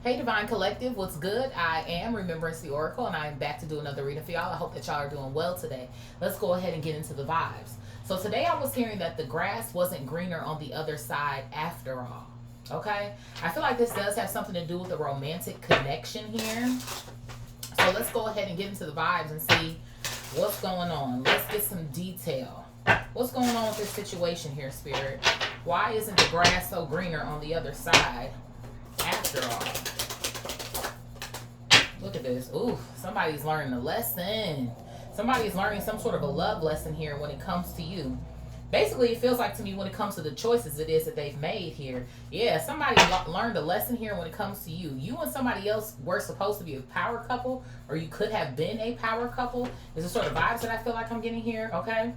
Hey Divine Collective, what's good? I am Remembrance the Oracle and I'm back to do another reading for y'all. I hope that y'all are doing well today. Let's go ahead and get into the vibes. So today I was hearing that the grass wasn't greener on the other side after all. Okay? I feel like this does have something to do with a romantic connection here. So let's go ahead and get into the vibes and see what's going on. Let's get some detail. What's going on with this situation here, Spirit? Why isn't the grass so greener on the other side after all? Look at this. Ooh, somebody's learning a lesson. Somebody's learning some sort of a love lesson here when it comes to you. Basically, it feels like to me when it comes to the choices it is that they've made here. Yeah, somebody learned a lesson here when it comes to you. You and somebody else were supposed to be a power couple, or you could have been a power couple. Is the sort of vibes that I feel like I'm getting here, okay?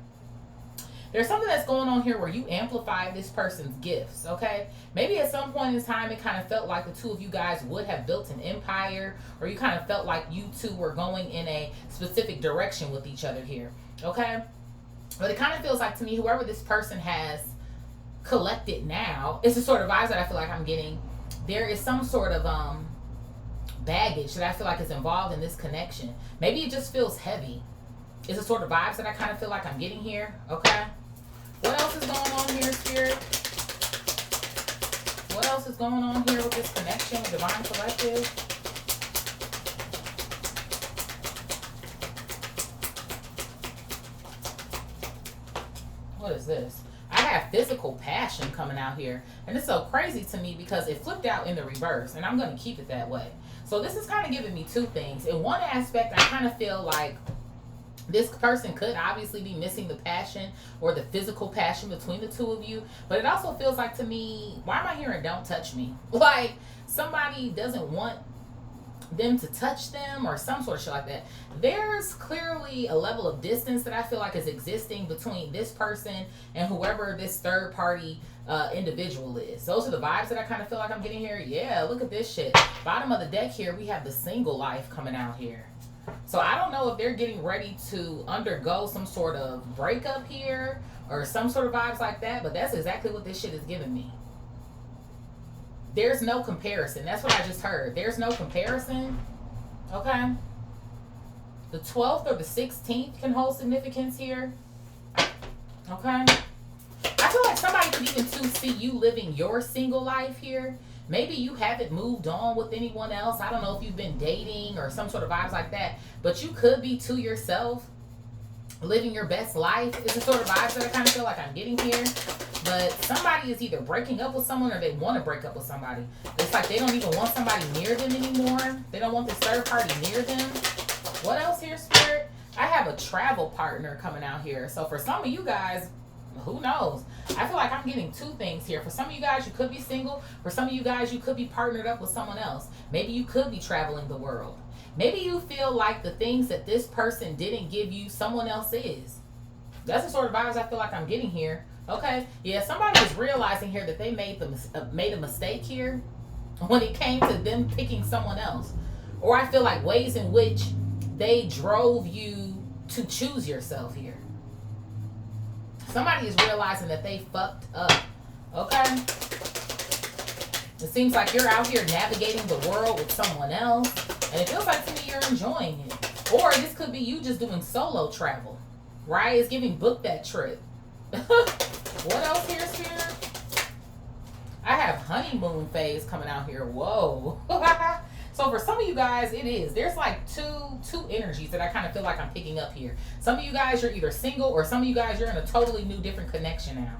There's something that's going on here where you amplify this person's gifts, okay? Maybe at some point in time, it kind of felt like the two of you guys would have built an empire, or you kind of felt like you two were going in a specific direction with each other here, okay? But it kind of feels like to me, whoever this person has collected now, it's the sort of vibes that I feel like I'm getting. There is some sort of baggage that I feel like is involved in this connection. Maybe it just feels heavy. It's the sort of vibes that I kind of feel like I'm getting here, okay? What else is going on here, Spirit? What else is going on here with this connection with Divine Collective? What is this? I have physical passion coming out here. And it's so crazy to me because it flipped out in the reverse. And I'm going to keep it that way. So this is kind of giving me two things. In one aspect, I kind of feel like this person could obviously be missing the passion or the physical passion between the two of you. But it also feels like to me, why am I hearing don't touch me? Like somebody doesn't want them to touch them or some sort of shit like that. There's clearly a level of distance that I feel like is existing between this person and whoever this third party individual is. Those are the vibes that I kind of feel like I'm getting here. Yeah, look at this shit. Bottom of the deck here, we have the single life coming out here. So I don't know if they're getting ready to undergo some sort of breakup here or some sort of vibes like that, but that's exactly what this shit is giving me. There's no comparison. That's what I just heard. There's no comparison. Okay? The 12th or the 16th can hold significance here. Okay? I feel like somebody could even too see you living your single life here. Maybe you haven't moved on with anyone else. I don't know if you've been dating or some sort of vibes like that. But you could be to yourself, living your best life. Is the sort of vibes that I kind of feel like I'm getting here. But somebody is either breaking up with someone or they want to break up with somebody. It's like they don't even want somebody near them anymore. They don't want this third party near them. What else here, Spirit? I have a travel partner coming out here. So for some of you guys, who knows? I feel like I'm getting two things here. For some of you guys, you could be single. For some of you guys, you could be partnered up with someone else. Maybe you could be traveling the world. Maybe you feel like the things that this person didn't give you, someone else is. That's the sort of vibes I feel like I'm getting here. Okay? Yeah, somebody is realizing here that they made a mistake here when it came to them picking someone else. Or I feel like ways in which they drove you to choose yourself here. Somebody is realizing that they fucked up. Okay? It seems like you're out here navigating the world with someone else. And it feels like to me you're enjoying it. Or this could be you just doing solo travel. Right? It's giving book that trip. What else here, Spirit? I have honeymoon phase coming out here. Whoa. So for some of you guys, it is. There's like two energies that I kind of feel like I'm picking up here. Some of you guys, you're either single, or some of you guys, you're in a totally new, different connection now.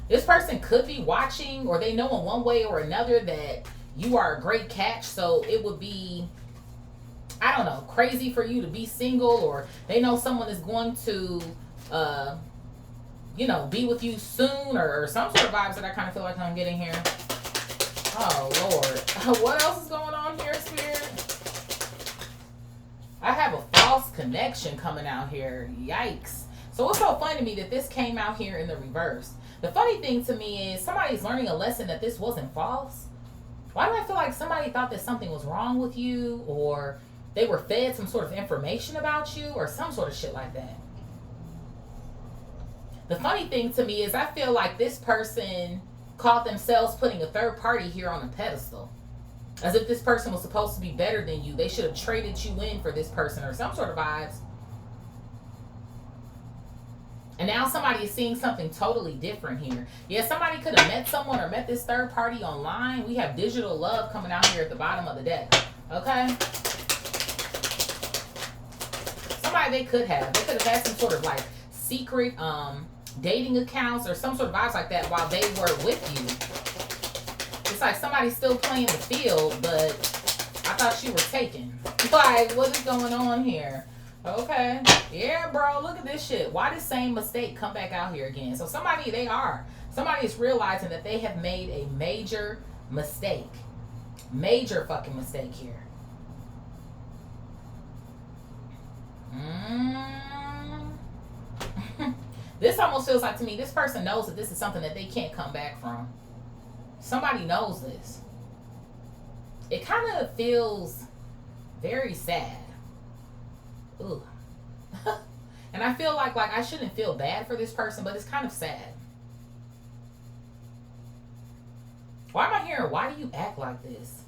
This person could be watching, or they know in one way or another that you are a great catch. So it would be, I don't know, crazy for you to be single, or they know someone is going to, be with you soon, or some sort of vibes that I kind of feel like I'm getting here. Oh, Lord. What else is going on here, Spirit? I have a false connection coming out here. Yikes. So what's so funny to me that this came out here in the reverse? The funny thing to me is somebody's learning a lesson that this wasn't false. Why do I feel like somebody thought that something was wrong with you, or they were fed some sort of information about you, or some sort of shit like that? The funny thing to me is I feel like this person caught themselves putting a third party here on a pedestal. As if this person was supposed to be better than you. They should have traded you in for this person or some sort of vibes. And now somebody is seeing something totally different here. Yeah, somebody could have met someone or met this third party online. We have digital love coming out here at the bottom of the deck. Okay? Somebody they could have. They could have had some sort of like secret dating accounts or some sort of vibes like that while they were with you. It's like somebody's still playing the field, but I thought you were taken. Like, what is going on here? Okay. Yeah, bro, look at this shit. Why the same mistake come back out here again? So somebody is realizing that they have made a major mistake. Major fucking mistake here. This almost feels like to me, this person knows that this is something that they can't come back from. Somebody knows this. It kind of feels very sad. Ooh. And I feel like I shouldn't feel bad for this person, but it's kind of sad. Why am I hearing, why do you act like this?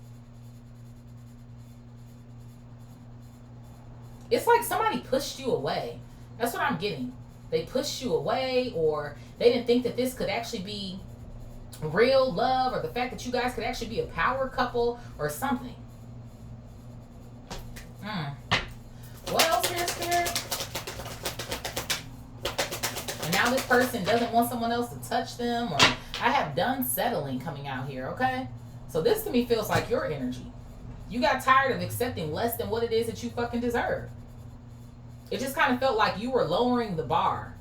It's like somebody pushed you away. That's what I'm getting. They pushed you away, or they didn't think that this could actually be real love, or the fact that you guys could actually be a power couple or something. What else here, Spirit? And now this person doesn't want someone else to touch them, or I have done settling coming out here, okay? So this to me feels like your energy. You got tired of accepting less than what it is that you fucking deserve. It just kind of felt like you were lowering the bar.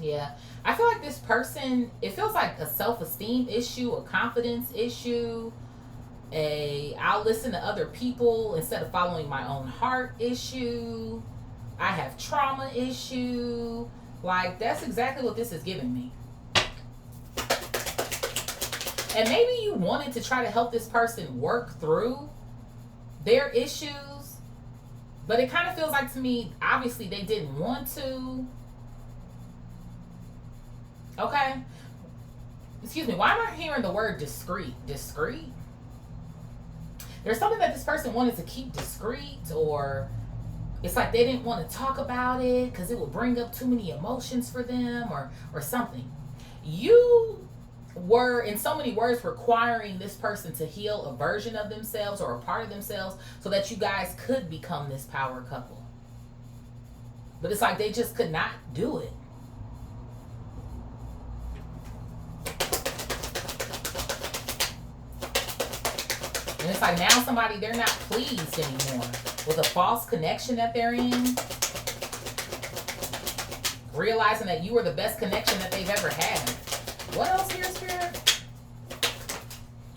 Yeah. I feel like this person, it feels like a self-esteem issue, a confidence issue, I'll listen to other people instead of following my own heart issue. I have trauma issue. Like, that's exactly what this is giving me. And maybe you wanted to try to help this person work through their issues, but it kind of feels like to me, obviously they didn't want to. Okay. Excuse me. Why am I hearing the word discreet? Discreet? There's something that this person wanted to keep discreet, or it's like they didn't want to talk about it because it would bring up too many emotions for them, or something. You were, in so many words, requiring this person to heal a version of themselves or a part of themselves so that you guys could become this power couple. But it's like they just could not do it. And it's like now somebody, they're not pleased anymore with a false connection that they're in. Realizing that you were the best connection that they've ever had. What else here, Spirit?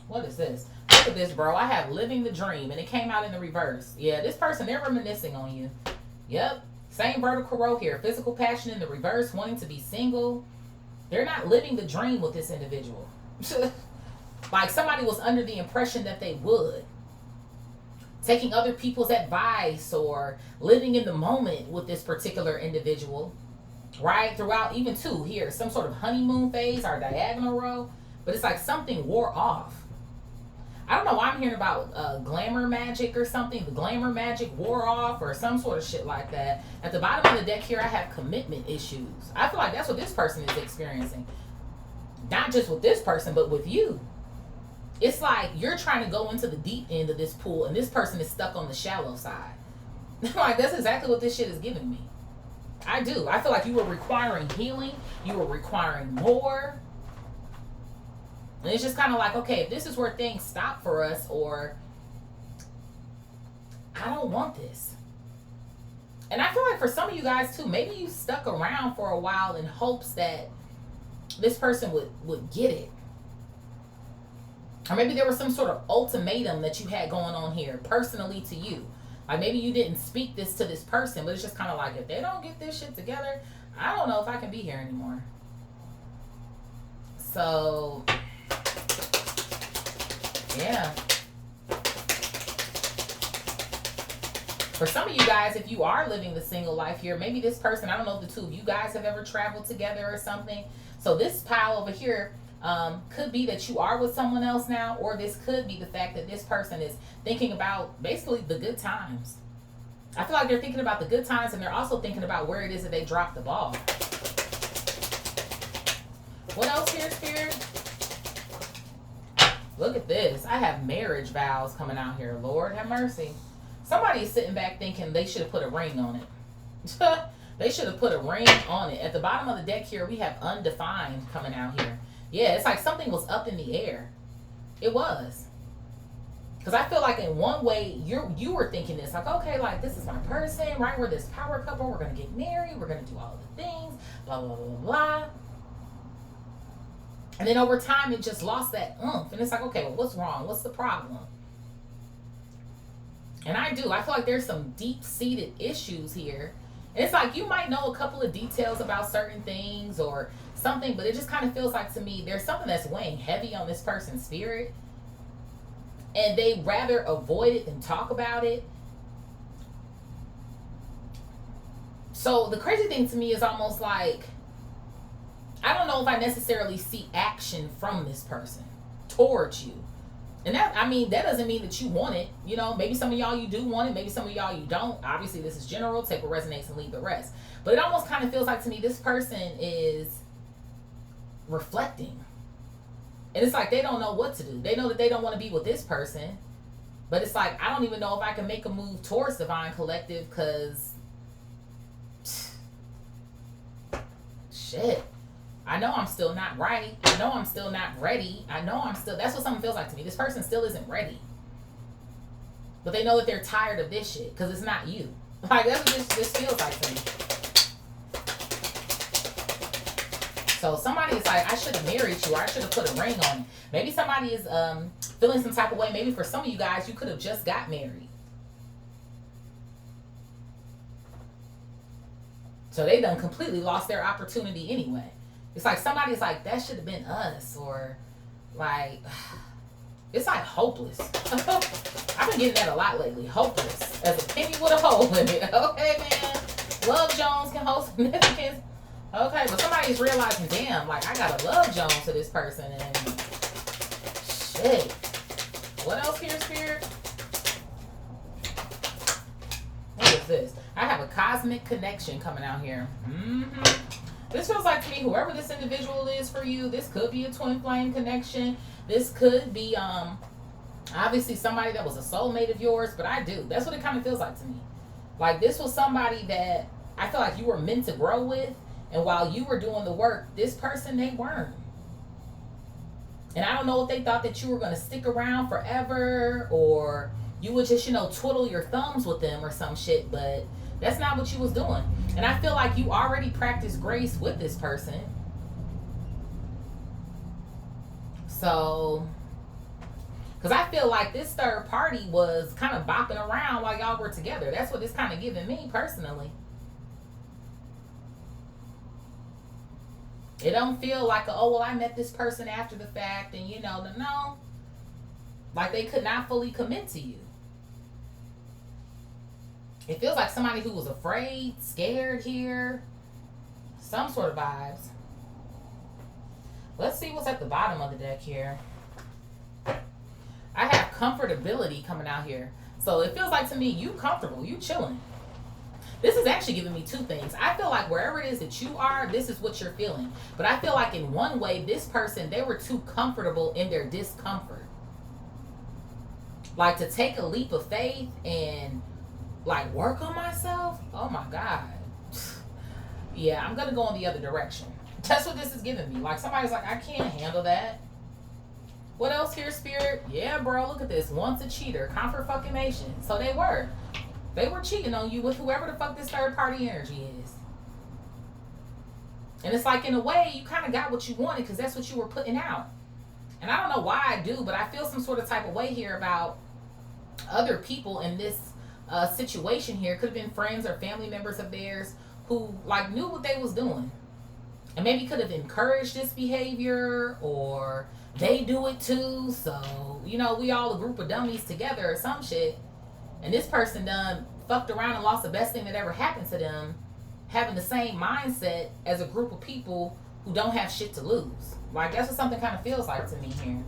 What is this? Look at this, bro. I have living the dream, and it came out in the reverse. Yeah, this person, they're reminiscing on you. Yep. Same vertical row here. Physical passion in the reverse, wanting to be single. They're not living the dream with this individual. Like somebody was under the impression that they would. Taking other people's advice or living in the moment with this particular individual. Right? Throughout, even too, here, some sort of honeymoon phase, our diagonal row. But it's like something wore off. I don't know why I'm hearing about glamour magic or something. The glamour magic wore off or some sort of shit like that. At the bottom of the deck here, I have commitment issues. I feel like that's what this person is experiencing. Not just with this person, but with you. It's like you're trying to go into the deep end of this pool and this person is stuck on the shallow side. Like, that's exactly what this shit is giving me. I do. I feel like you were requiring healing. You were requiring more. And it's just kind of like, okay, if this is where things stop for us, or I don't want this. And I feel like for some of you guys too, maybe you stuck around for a while in hopes that this person would get it. Or maybe there was some sort of ultimatum that you had going on here personally to you. Like maybe you didn't speak this to this person, but it's just kind of like, if they don't get this shit together, I don't know if I can be here anymore. So, yeah. For some of you guys, if you are living the single life here, maybe this person, I don't know if the two of you guys have ever traveled together or something. So this pile over here could be that you are with someone else now, or this could be the fact that this person is thinking about basically the good times. I feel like they're thinking about the good times, and they're also thinking about where it is that they dropped the ball. What else here, Spirit? Look at this. I have marriage vows coming out here. Lord have mercy. Somebody is sitting back thinking they should have put a ring on it. They should have put a ring on it. At the bottom of the deck here, we have undefined coming out here. Yeah, it's like something was up in the air. It was. Because I feel like in one way, you were thinking this. Like, okay, like this is my person, right? We're this power couple. We're going to get married. We're going to do all the things. Blah, blah, blah, blah, blah. And then over time, it just lost that oomph. And it's like, okay, well, what's wrong? What's the problem? And I feel like there's some deep-seated issues here. And it's like you might know a couple of details about certain things or something, but it just kind of feels like to me there's something that's weighing heavy on this person's spirit. And they rather avoid it than talk about it. So the crazy thing to me is almost like, I don't know if I necessarily see action from this person towards you. And that, I mean, that doesn't mean that you want it. You know, maybe some of y'all you do want it. Maybe some of y'all you don't. Obviously, this is general. Take what resonates and leave the rest. But it almost kind of feels like to me this person is reflecting. And it's like they don't know what to do. They know that they don't want to be with this person. But it's like, I don't even know if I can make a move towards Divine Collective because... shit. I know I'm still not right. I know I'm still not ready. I know I'm still... That's what something feels like to me. This person still isn't ready. But they know that they're tired of this shit because it's not you. Like, that's what this feels like to me. So somebody is like, I should have married you, or I should have put a ring on it. Maybe somebody is feeling some type of way. Maybe for some of you guys, you could have just got married. So they done completely lost their opportunity anyway. It's like somebody's like, that should have been us, or like, it's like hopeless. I've been getting that a lot lately. Hopeless. As a penny with a hole in it. Okay, man. Love Jones can hold significance. Okay, but somebody's realizing, damn, like, I got a love Jones to this person, and shit. What else here, Spirit? What is this? I have a cosmic connection coming out here. This feels like to me, whoever this individual is for you, this could be a twin flame connection. This could be, obviously somebody that was a soulmate of yours, but that's what it kind of feels like to me. Like, this was somebody that I feel like you were meant to grow with. And while you were doing the work, this person, they weren't. And I don't know if they thought that you were going to stick around forever, or you would just, twiddle your thumbs with them or some shit, but that's not what you was doing. And I feel like you already practiced grace with this person. So, because I feel like this third party was kind of bopping around while y'all were together. That's what it's kind of giving me personally. It don't feel like, oh, well, I met this person after the fact, and no. Like they could not fully commit to you. It feels like somebody who was afraid, scared here. Some sort of vibes. Let's see what's at the bottom of the deck here. I have comfortability coming out here. So it feels like to me, you comfortable, you chilling. This is actually giving me two things. I feel like wherever it is that you are, this is what you're feeling. But I feel like in one way, this person, they were too comfortable in their discomfort. Like to take a leap of faith and like work on myself. Oh my God. Yeah, I'm going to go in the other direction. That's what this is giving me. Like somebody's like, I can't handle that. What else here, Spirit? Yeah, bro, look at this. Once a cheater, confirmation. So they were. They were cheating on you with whoever the fuck this third party energy is. And it's like, in a way, you kind of got what you wanted because that's what you were putting out. And I don't know why I do, but I feel some sort of type of way here about other people in this situation here. Could have been friends or family members of theirs who like knew what they was doing. And maybe could have encouraged this behavior, or they do it too. So, we all a group of dummies together or some shit. And this person done fucked around and lost the best thing that ever happened to them, having the same mindset as a group of people who don't have shit to lose. Like, that's what something kind of feels like to me here.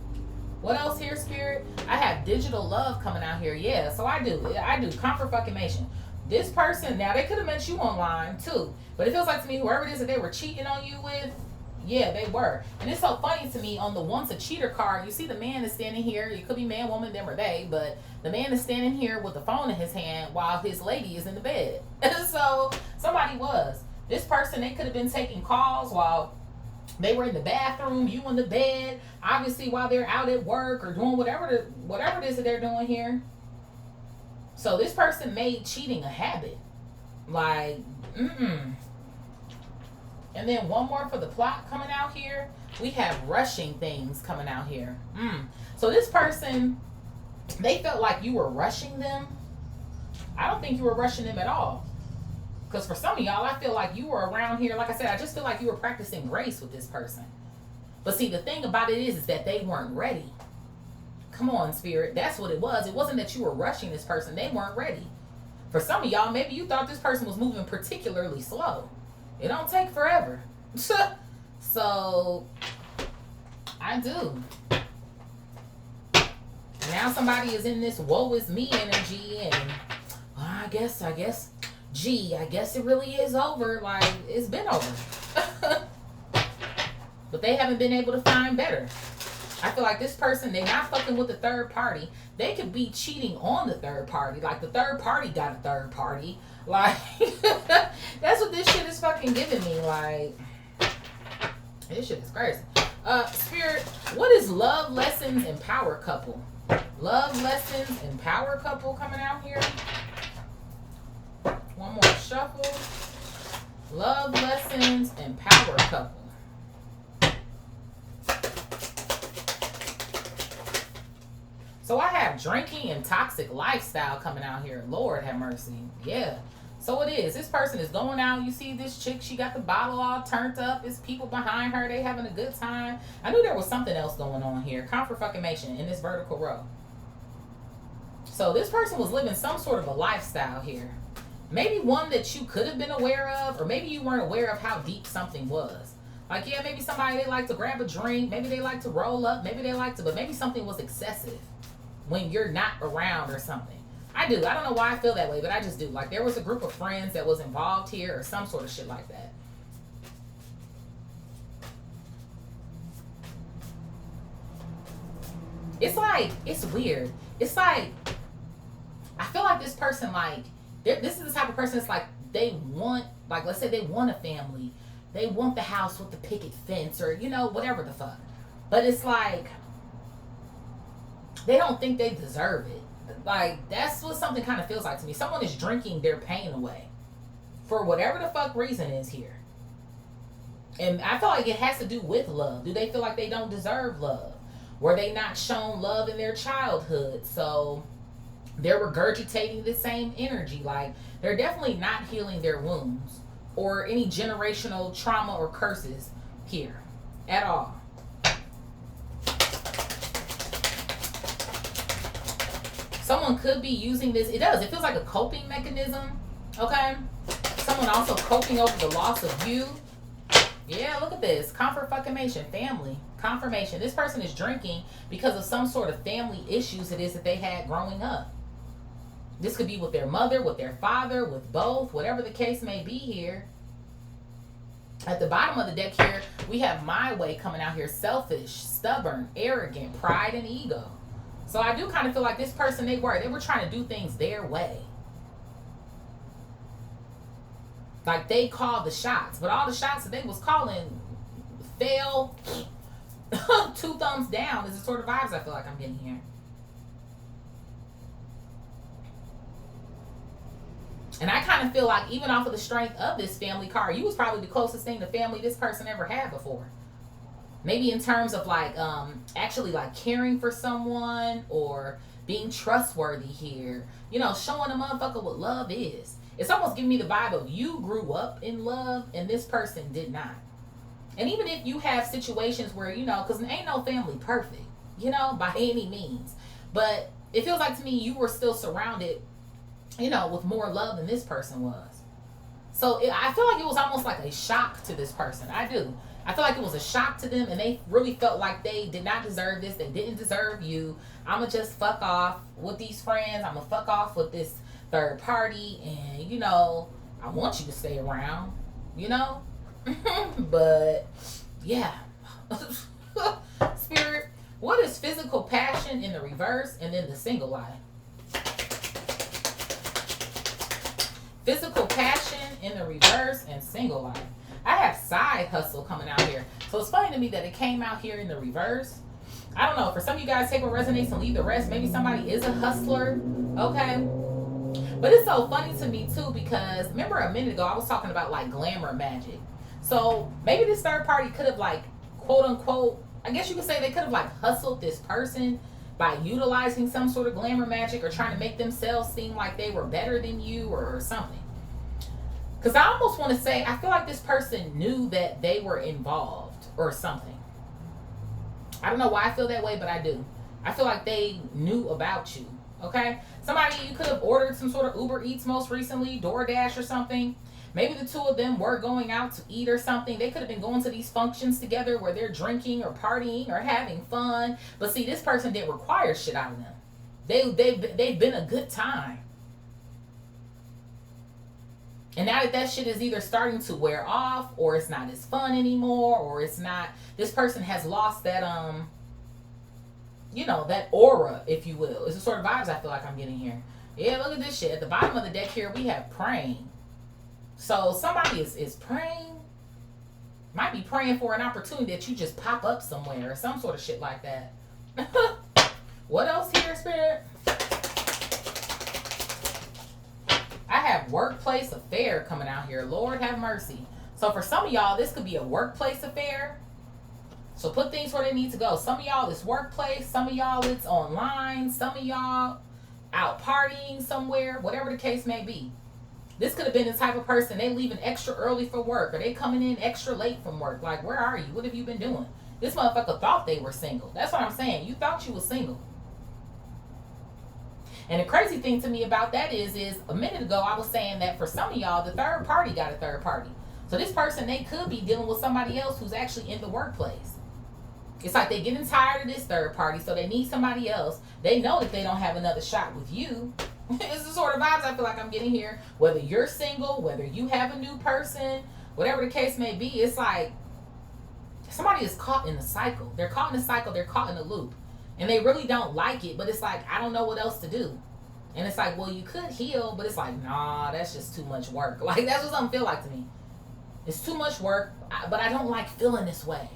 What else here, Spirit? I have digital love coming out here. Yeah, so I do confirmation. This person, now they could have met you online too, but it feels like to me, whoever it is that they were cheating on you with, yeah, they were. And it's so funny to me, on the once a cheater card, you see the man is standing here. It could be man, woman, them, or they, but the man is standing here with the phone in his hand while his lady is in the bed. So somebody was. This person, they could have been taking calls while they were in the bathroom, you in the bed, obviously while they're out at work or doing whatever it is that they're doing here. So this person made cheating a habit. Like, And then one more for the plot coming out here. We have rushing things coming out here. So this person, they felt like you were rushing them. I don't think you were rushing them at all. Because for some of y'all, I feel like you were around here. Like I said, I just feel like you were practicing grace with this person. But see, the thing about it is that they weren't ready. Come on, Spirit. That's what it was. It wasn't that you were rushing this person. They weren't ready. For some of y'all, maybe you thought this person was moving particularly slow. It don't take forever. So, I do. Now somebody is in this woe is me energy, and well, I guess, gee, I guess it really is over. Like, it's been over. But they haven't been able to find better. I feel like this person, they're not fucking with the third party. They could be cheating on the third party. Like, the third party got a third party. Like, that's what this shit is fucking giving me. Like, this shit is crazy. Spirit, what is love lessons and power couple? Love lessons and power couple coming out here. One more shuffle. Love lessons and power couple. So I have drinking and toxic lifestyle coming out here. Lord have mercy. Yeah. So it is. This person is going out. You see this chick, she got the bottle all turned up. It's people behind her. They having a good time. I knew there was something else going on here. Confirmation in this vertical row. So this person was living some sort of a lifestyle here. Maybe one that you could have been aware of, or maybe you weren't aware of how deep something was. Like, yeah, maybe somebody, they like to grab a drink. Maybe they like to roll up. Maybe they like to, but maybe something was excessive when you're not around or something. I do. I don't know why I feel that way, but I just do. Like, there was a group of friends that was involved here or some sort of shit like that. It's like, it's weird. It's like, I feel like this person, like, this is the type of person that's like, they want, like, let's say they want a family. They want the house with the picket fence or, you know, whatever the fuck. But it's like, they don't think they deserve it. Like, that's what something kind of feels like to me. Someone is drinking their pain away for whatever the fuck reason is here. And I feel like it has to do with love. Do they feel like they don't deserve love? Were they not shown love in their childhood? So they're regurgitating the same energy. Like, they're definitely not healing their wounds or any generational trauma or curses here at all. Someone could be using this. It does. It feels like a coping mechanism. Okay. Someone also coping over the loss of you. Yeah, look at this. Confirmation. Family. Confirmation. This person is drinking because of some sort of family issues it is that they had growing up. This could be with their mother, with their father, with both, whatever the case may be here. At the bottom of the deck here, we have my way coming out here. Selfish, stubborn, arrogant, pride, and ego. So I do kind of feel like this person, they were trying to do things their way. Like, they called the shots, but all the shots that they was calling fail. 2 thumbs down is the sort of vibes I feel like I'm getting here. And I kind of feel like, even off of the strength of this family card, you was probably the closest thing to family this person ever had before. Maybe in terms of like, actually like caring for someone or being trustworthy here. You know, showing a motherfucker what love is. It's almost giving me the vibe of you grew up in love and this person did not. And even if you have situations where, you know, because ain't no family perfect, you know, by any means. But it feels like to me you were still surrounded you know, with more love than this person was. So I feel like it was almost like a shock to this person. I do. I feel like it was a shock to them, and they really felt like they did not deserve this. They didn't deserve you. I'm going to just fuck off with these friends. I'm going to fuck off with this third party. And, you know, I want you to stay around, you know? But, yeah. Spirit, what is physical passion in the reverse and then the single life? Physical passion in the reverse and single life. I have side hustle coming out here. So it's funny to me that it came out here in the reverse. I don't know. For some of you guys, take what resonates and leave the rest. Maybe somebody is a hustler. Okay. But it's so funny to me too, because remember a minute ago I was talking about like glamour magic. So maybe this third party could have like, quote unquote, I guess you could say they could have like hustled this person by utilizing some sort of glamour magic or trying to make themselves seem like they were better than you or something. Because I almost want to say, I feel like this person knew that they were involved or something. I don't know why I feel that way, but I do. I feel like they knew about you, okay? Somebody, you could have ordered some sort of Uber Eats most recently, DoorDash or something. Maybe the two of them were going out to eat or something. They could have been going to these functions together where they're drinking or partying or having fun. But see, this person didn't require shit out of them. They've been a good time. And now that shit is either starting to wear off, or it's not as fun anymore, or it's not, this person has lost that, you know, that aura, if you will. It's the sort of vibes I feel like I'm getting here. Yeah, look at this shit. At the bottom of the deck here, we have praying. So somebody is praying, might be praying for an opportunity that you just pop up somewhere or some sort of shit like that. What else here, Spirit? I have workplace affair coming out here. Lord have mercy. So for some of y'all, this could be a workplace affair. So put things where they need to go. Some of y'all, it's workplace. Some of y'all, it's online. Some of y'all out partying somewhere. Whatever the case may be. This could have been the type of person, they leaving extra early for work, or they coming in extra late from work. Like, where are you? What have you been doing? This motherfucker thought they were single. That's what I'm saying. You thought you was single. And the crazy thing to me about that is a minute ago I was saying that for some of y'all, the third party got a third party. So this person, they could be dealing with somebody else who's actually in the workplace. It's like they're getting tired of this third party, so they need somebody else. They know that they don't have another shot with you. It's the sort of vibes I feel like I'm getting here. Whether you're single, whether you have a new person, whatever the case may be, it's like somebody is caught in the cycle. They're caught in the cycle. They're caught in the loop. And they really don't like it, but it's like, I don't know what else to do. And it's like, well, you could heal, but it's like, nah, that's just too much work. Like, that's what something feel like to me. It's too much work, but I don't like feeling this way.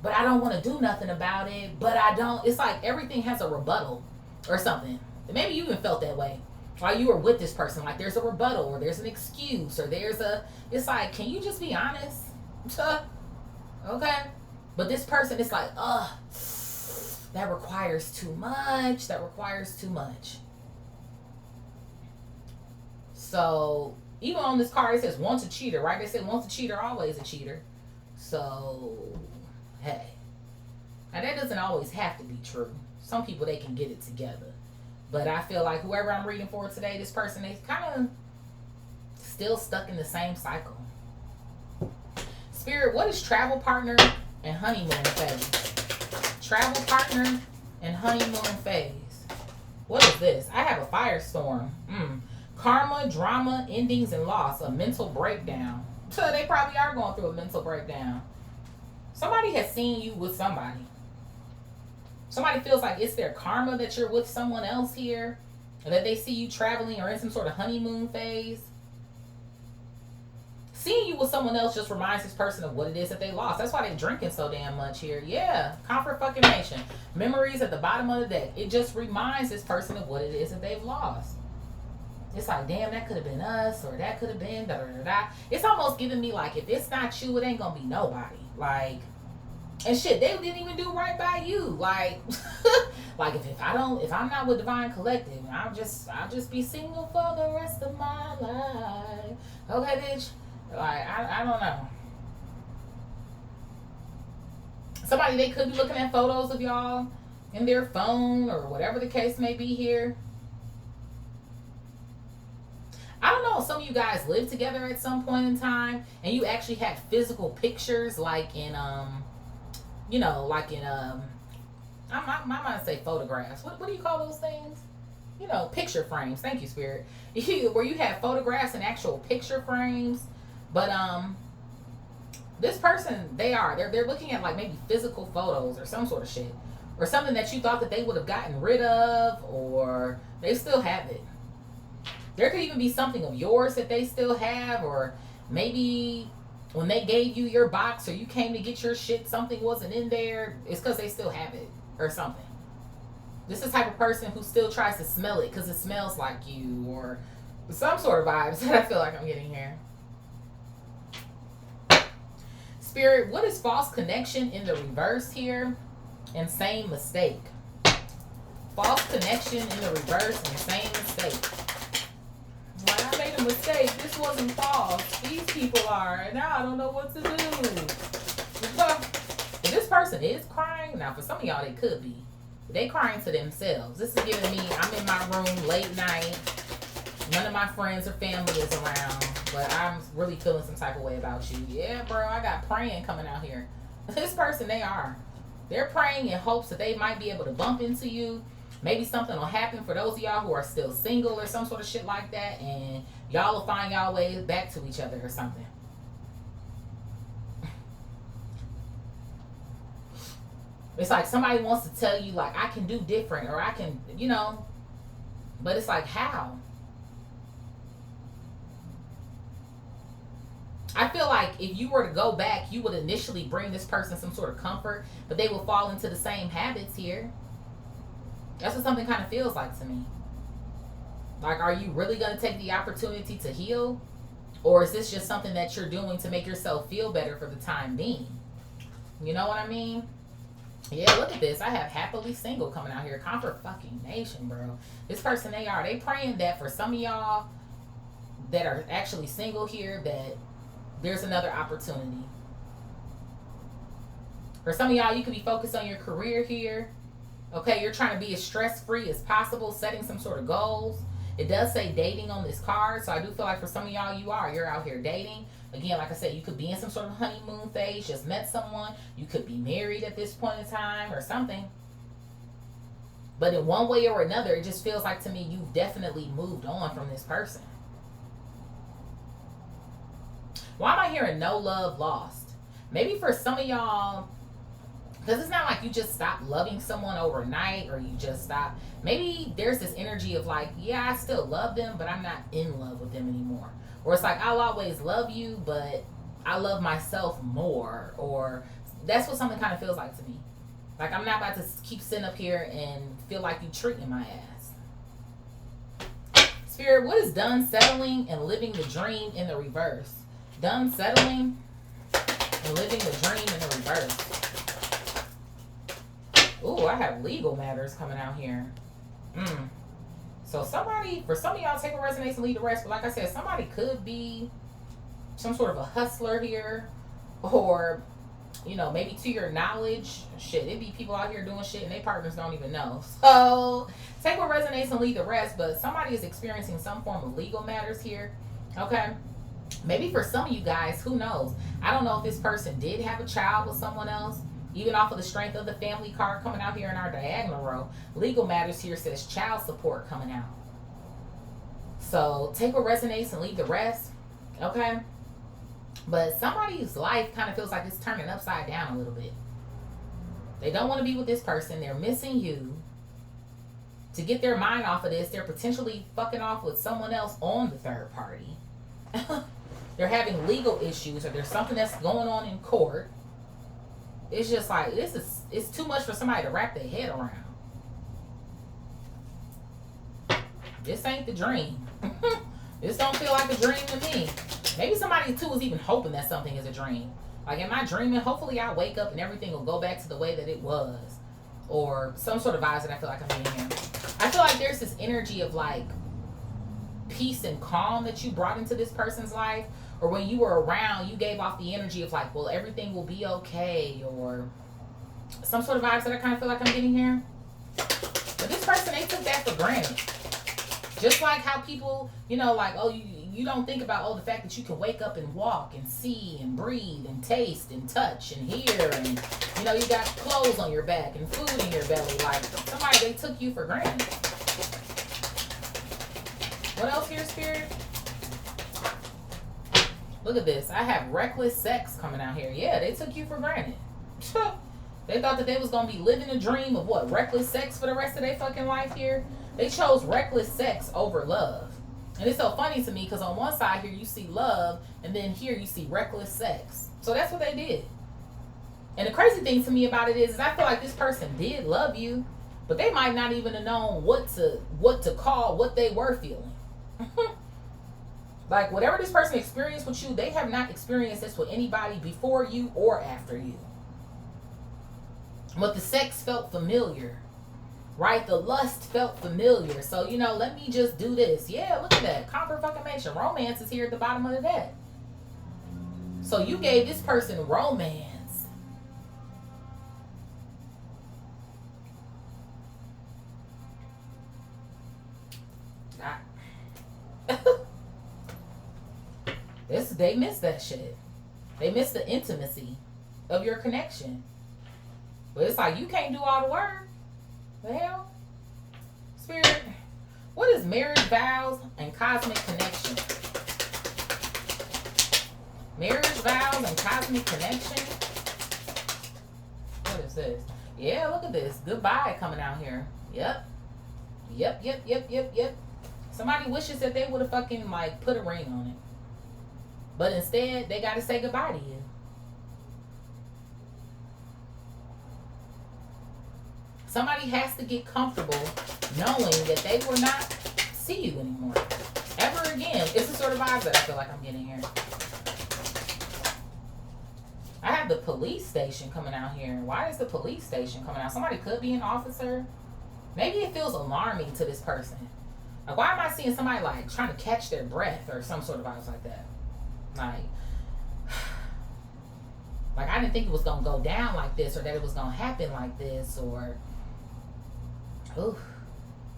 But I don't want to do nothing about it, but I don't. It's like everything has a rebuttal or something. Maybe you even felt that way while you were with this person. Like there's a rebuttal or there's an excuse or it's like, can you just be honest? Okay. But this person is like, that requires too much. That requires too much. So even on this card, it says once a cheater, right? They say once a cheater, always a cheater. So, hey. Now that doesn't always have to be true. Some people, they can get it together. But I feel like whoever I'm reading for today, this person, they kind of still stuck in the same cycle. Spirit, what is travel partner and honeymoon phase? Travel partner and honeymoon phase. What is this? I have a firestorm. Karma, drama, endings, and loss. A mental breakdown. So they probably are going through a mental breakdown. Somebody has seen you with somebody. Somebody feels like it's their karma that you're with someone else here, or that they see you traveling or in some sort of honeymoon phase. Seeing you with someone else just reminds this person of what it is that they lost. That's why they're drinking so damn much here. Yeah, comfort fucking nation. Memories at the bottom of the deck. It just reminds this person of what it is that they've lost. It's like, damn, that could have been us, or that could have been da da da da. It's almost giving me like, if it's not you, it ain't gonna be nobody. Like, and shit, they didn't even do right by you. Like, like if I'm not with Divine Collective, I'll just be single for the rest of my life. Okay, bitch. Like, I don't know. Somebody, they could be looking at photos of y'all in their phone or whatever the case may be here. you guys lived together at some point in time, and you actually had physical pictures, like in you know, like in I might say photographs. What do you call those things? You know, picture frames. Thank you, Spirit. Where you have photographs and actual picture frames. But this person, they're looking at like maybe physical photos or some sort of shit, or something that you thought that they would have gotten rid of, or they still have it. There could even be something of yours that they still have, or maybe when they gave you your box or you came to get your shit, something wasn't in there. It's because they still have it or something. This is the type of person who still tries to smell it because it smells like you, or some sort of vibes that I feel like I'm getting here. Spirit, what is false connection in the reverse here? And same mistake. False connection in the reverse and same mistake. Well, I made a mistake. This wasn't false. These people are. And now I don't know what to do. If this person is crying, now for some of y'all they could be. They crying to themselves. This is giving me, I'm in my room late night. None of my friends or family is around. But I'm really feeling some type of way about you. Yeah, bro, I got praying coming out here. This person, they're praying in hopes that they might be able to bump into you. Maybe something will happen for those of y'all who are still single or some sort of shit like that. And y'all will find y'all way back to each other or something. It's like somebody wants to tell you, like, I can do different, or I can, you know. But it's like, how? I feel like if you were to go back, you would initially bring this person some sort of comfort, but they will fall into the same habits here. That's what something kind of feels like to me. Like, are you really going to take the opportunity to heal? Or is this just something that you're doing to make yourself feel better for the time being? You know what I mean? Yeah, look at this. I have happily single coming out here. Comfort fucking nation, bro. This person, they praying that for some of y'all that are actually single here, that there's another opportunity. For some of y'all, you could be focused on your career here. Okay, you're trying to be as stress-free as possible, setting some sort of goals. It does say dating on this card, so I do feel like for some of y'all, you're out here dating. Again, like I said, you could be in some sort of honeymoon phase, just met someone. You could be married at this point in time or something. But in one way or another, it just feels like to me you've definitely moved on from this person. Why am I hearing no love lost? Maybe for some of y'all, because it's not like you just stopped loving someone overnight, or you just stopped. Maybe there's this energy of like, yeah, I still love them, but I'm not in love with them anymore. Or it's like, I'll always love you, but I love myself more. Or that's what something kind of feels like to me. Like, I'm not about to keep sitting up here and feel like you treating my ass. Spirit, what is done settling and living the dream in the reverse? Done settling and living the dream in the reverse. Ooh, I have legal matters coming out here. So for some of y'all, take what resonates and leave the rest. But like I said, somebody could be some sort of a hustler here. Or, you know, maybe to your knowledge, shit, it'd be people out here doing shit and their partners don't even know. So take what resonates and leave the rest. But somebody is experiencing some form of legal matters here. Okay? Maybe for some of you guys, who knows? I don't know if this person did have a child with someone else. Even off of the strength of the family card coming out here in our diagonal row, legal matters here says child support coming out. So take what resonates and leave the rest. Okay? But somebody's life kind of feels like it's turning upside down a little bit. They don't want to be with this person. They're missing you. To get their mind off of this, they're potentially fucking off with someone else on the third party. They're having legal issues, or there's something that's going on in court. It's just like, it's too much for somebody to wrap their head around. This ain't the dream. This don't feel like a dream to me. Maybe somebody too is even hoping that something is a dream. Like, am I dreaming? Hopefully I wake up and everything will go back to the way that it was. Or some sort of vibes that I feel like I'm getting here. I feel like there's this energy of like peace and calm that you brought into this person's life. Or when you were around, you gave off the energy of like, well, everything will be okay. Or some sort of vibes that I kind of feel like I'm getting here. But this person, they took that for granted. Just like how people, you know, like, oh, you you don't think about, oh, the fact that you can wake up and walk and see and breathe and taste and touch and hear, and you know, you got clothes on your back and food in your belly. Like, somebody, they took you for granted. What else here, Spirit? Look at this. I have reckless sex coming out here. Yeah, they took you for granted. They thought that they was going to be living a dream of what? Reckless sex for the rest of their fucking life here? They chose reckless sex over love. And it's so funny to me because on one side here you see love, and then here you see reckless sex. So that's what they did. And the crazy thing to me about it is I feel like this person did love you, but they might not even have known what to call what they were feeling. Like, whatever this person experienced with you, they have not experienced this with anybody before you or after you. But the sex felt familiar, right? The lust felt familiar. So, you know, let me just do this. Yeah, look at that. Confirmation. Romance is here at the bottom of the deck. So you gave this person romance. They miss that shit. They miss the intimacy of your connection. But it's like, you can't do all the work. The hell? Spirit, what is marriage vows and cosmic connection? Marriage vows and cosmic connection? What is this? Yeah, look at this. Goodbye coming out here. Yep. Yep. Somebody wishes that they would have fucking, like, put a ring on it. But instead, they got to say goodbye to you. Somebody has to get comfortable knowing that they will not see you anymore. Ever again. It's the sort of vibes that I feel like I'm getting here. I have the police station coming out here. Why is the police station coming out? Somebody could be an officer. Maybe it feels alarming to this person. Like, why am I seeing somebody, like, trying to catch their breath or some sort of vibes like that? Like I didn't think it was gonna go down like this, or that it was gonna happen like this, or ooh,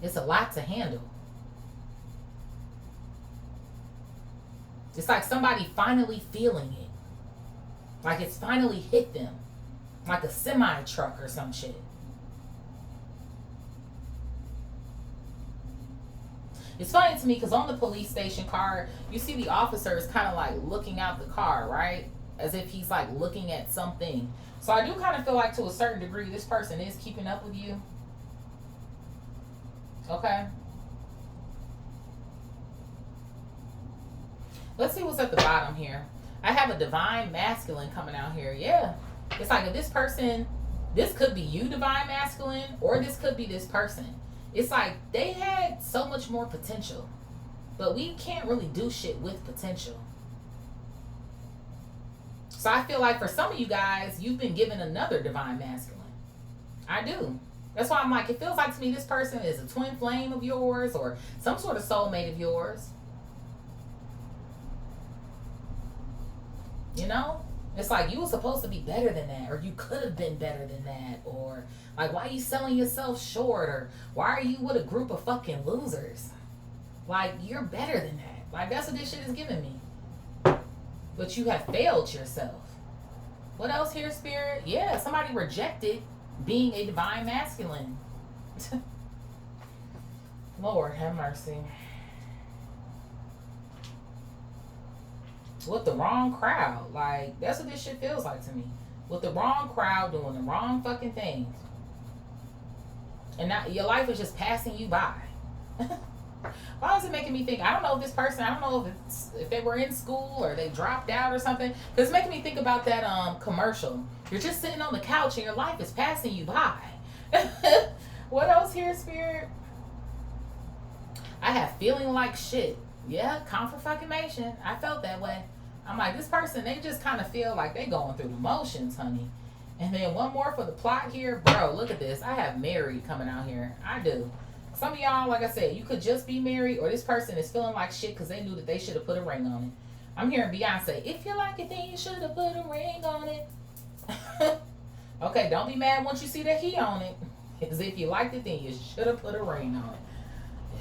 it's a lot to handle. It's like somebody finally feeling it, like it's finally hit them, like a semi truck or some shit. It's funny to me because on the police station card, you see the officer is kind of like looking out the car, right? As if he's like looking at something. So I do kind of feel like to a certain degree this person is keeping up with you. Okay. Let's see what's at the bottom here. I have a divine masculine coming out here. Yeah. It's like if this person, this could be you, divine masculine, or this could be this person. It's like they had so much more potential, but we can't really do shit with potential. So I feel like for some of you guys, you've been given another divine masculine. I do. That's why I'm like, it feels like to me this person is a twin flame of yours or some sort of soulmate of yours. You know? It's like you were supposed to be better than that, or you could have been better than that, or like, why are you selling yourself short, or why are you with a group of fucking losers? Like, you're better than that. Like, that's what this shit is giving me. But you have failed yourself. What else here, Spirit? Yeah, somebody rejected being a divine masculine. Lord, have mercy. With the wrong crowd. Like, that's what this shit feels like to me. With the wrong crowd doing the wrong fucking things. And now your life is just passing you by. Why is it making me think? I don't know if this person, I don't know if they were in school or they dropped out or something. Because it's making me think about that commercial. You're just sitting on the couch and your life is passing you by. What else here, Spirit? I have feeling like shit. Yeah, confirmation. I felt that way. I'm like, this person, they just kind of feel like they going through the motions, honey. And then one more for the plot here. Bro, look at this. I have married coming out here. I do. Some of y'all, like I said, you could just be married, or this person is feeling like shit because they knew that they should have put a ring on it. I'm hearing Beyonce, if you like it, then you should have put a ring on it. Okay, don't be mad once you see that he on it. Because if you liked it, then you should have put a ring on it.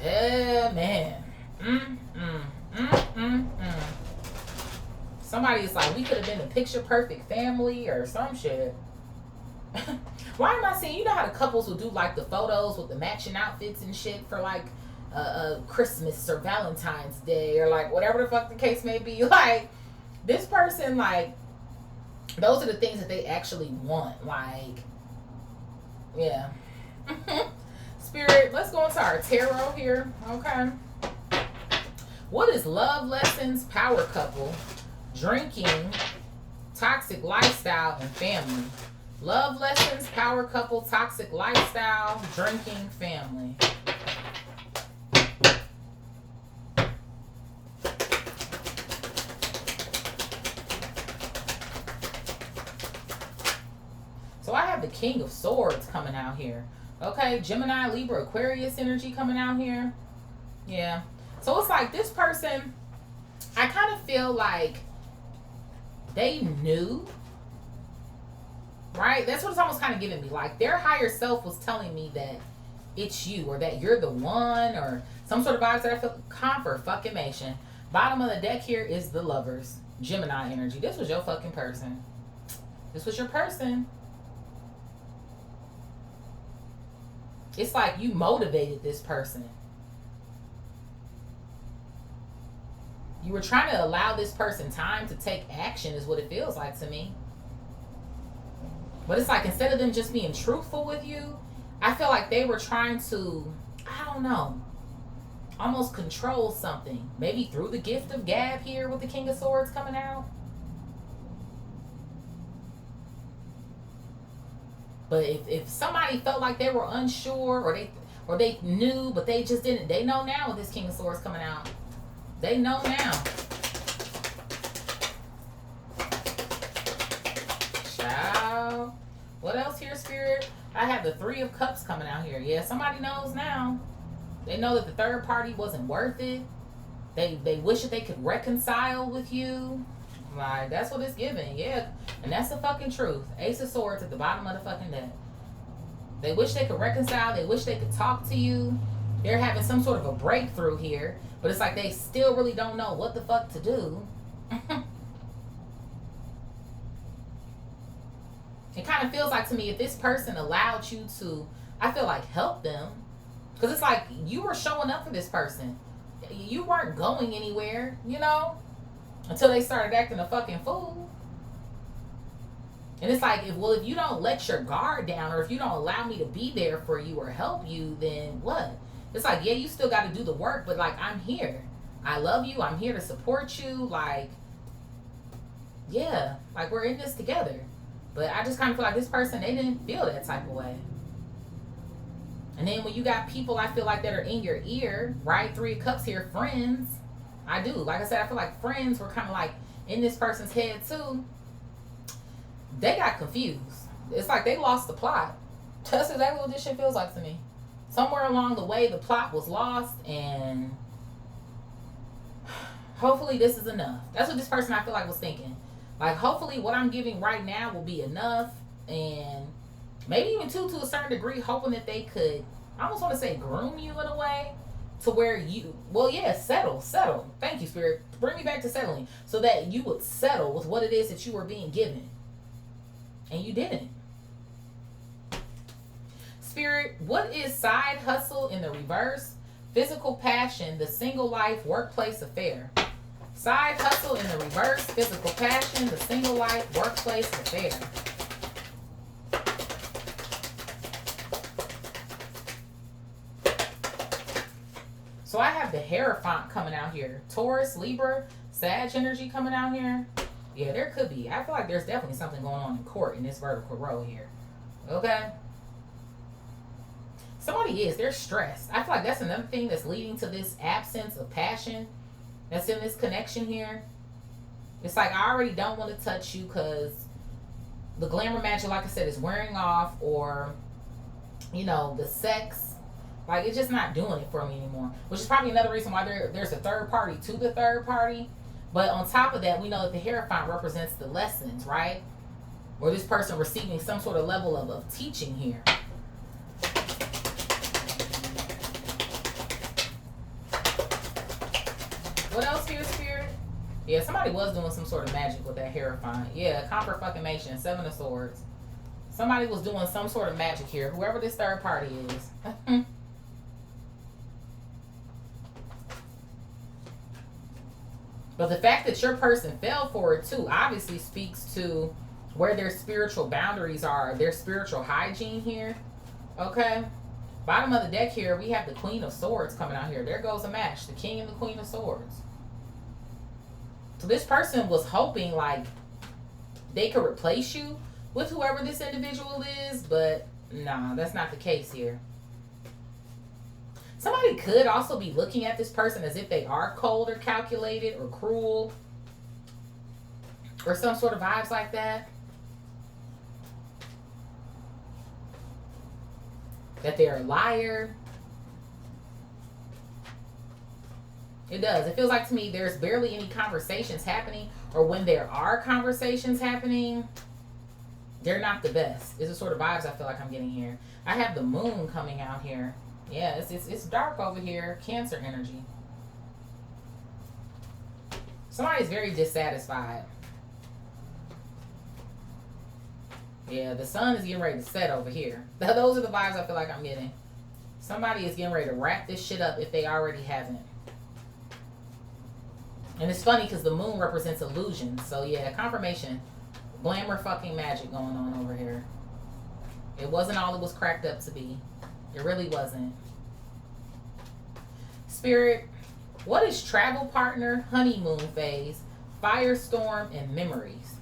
Yeah, man. Mm-mm-mm. Somebody is like, we could have been a picture perfect family or some shit. Why am I seeing, you know how the couples will do like the photos with the matching outfits and shit for like Christmas or Valentine's Day or like whatever the fuck the case may be? Like, this person, like, those are the things that they actually want. Like, yeah. Spirit, let's go into our tarot here. Okay. What is love lessons, power couple, drinking, toxic lifestyle, and family? Love lessons, power couple, toxic lifestyle, drinking, family. So I have the King of Swords coming out here. Okay, Gemini, Libra, Aquarius energy coming out here. Yeah. So it's like this person, I kind of feel like they knew, right? That's what it's almost kind of giving me. Like their higher self was telling me that it's you, or that you're the one, or some sort of vibes that I feel. Confirmation. Bottom of the deck here is the Lovers, Gemini energy. This was your fucking person. This was your person. It's like you motivated this person. You were trying to allow this person time to take action is what it feels like to me. But it's like instead of them just being truthful with you, I feel like they were trying to, I don't know, almost control something. Maybe through the gift of gab here with the King of Swords coming out. But if somebody felt like they were unsure, or they knew but they just didn't, they know now with this King of Swords coming out. They know now. Ciao. What else here, Spirit? I have the Three of Cups coming out here. Yeah, somebody knows now. They know that the third party wasn't worth it. They wish that they could reconcile with you. Like, that's what it's giving. Yeah. And that's the fucking truth. Ace of Swords at the bottom of the fucking deck. They wish they could reconcile. They wish they could talk to you. They're having some sort of a breakthrough here. But it's like they still really don't know what the fuck to do. It kind of feels like to me, if this person allowed you to, I feel like, help them. Because it's like you were showing up for this person. You weren't going anywhere, you know? Until they started acting a fucking fool. And it's like, if you don't let your guard down, or if you don't allow me to be there for you or help you, then what? It's like, yeah, you still got to do the work, but like, I'm here. I love you. I'm here to support you. Like, yeah, like we're in this together. But I just kind of feel like this person, they didn't feel that type of way. And then when you got people, I feel like, that are in your ear, right? Three of Cups here, friends. I do. Like I said, I feel like friends were kind of like in this person's head too. They got confused. It's like they lost the plot. That's exactly what this shit feels like to me. Somewhere along the way, the plot was lost, and hopefully this is enough. That's what this person, I feel like, was thinking. Like, hopefully what I'm giving right now will be enough, and maybe even to a certain degree, hoping that they could, I almost want to say, groom you in a way to where you, well, yeah, settle. Thank you, Spirit. Bring me back to settling, so that you would settle with what it is that you were being given. And you didn't. Spirit, what is side hustle in the reverse? Physical passion, the single life, workplace affair. Side hustle in the reverse, physical passion, the single life, workplace affair. So I have the Hierophant coming out here. Taurus, Libra, Sag energy coming out here. Yeah, there could be. I feel like there's definitely something going on in court in this vertical row here. Okay? Somebody is. They're stressed. I feel like that's another thing that's leading to this absence of passion that's in this connection here. It's like, I already don't want to touch you because the glamour magic, like I said, is wearing off, or, you know, the sex. Like, it's just not doing it for me anymore. Which is probably another reason why there's a third party to the third party. But on top of that, we know that the Hierophant represents the lessons, right? Or this person receiving some sort of level of teaching here. What else here, Spirit? Yeah, somebody was doing some sort of magic with that Hierophant. Yeah, Copper fucking Mation, 7 of Swords. Somebody was doing some sort of magic here, whoever this third party is. But the fact that your person fell for it too obviously speaks to where their spiritual boundaries are, their spiritual hygiene here. Okay? Bottom of the deck here, we have the Queen of Swords coming out here. There goes a match, the King and the Queen of Swords. So this person was hoping like they could replace you with whoever this individual is, but nah, that's not the case here. Somebody could also be looking at this person as if they are cold or calculated or cruel or some sort of vibes like that. That they're a liar. It does. It feels like to me there's barely any conversations happening, or when there are conversations happening, they're not the best. It's the sort of vibes I feel like I'm getting here. I have the moon coming out here. Yeah, it's dark over here. Cancer energy. Somebody's very dissatisfied. Yeah, the sun is getting ready to set over here. Those are the vibes I feel like I'm getting. Somebody is getting ready to wrap this shit up if they already haven't. And it's funny because the moon represents illusion. So yeah, confirmation. Glamour fucking magic going on over here. It wasn't all it was cracked up to be. It really wasn't. Spirit, what is travel partner, honeymoon phase, firestorm, and memories?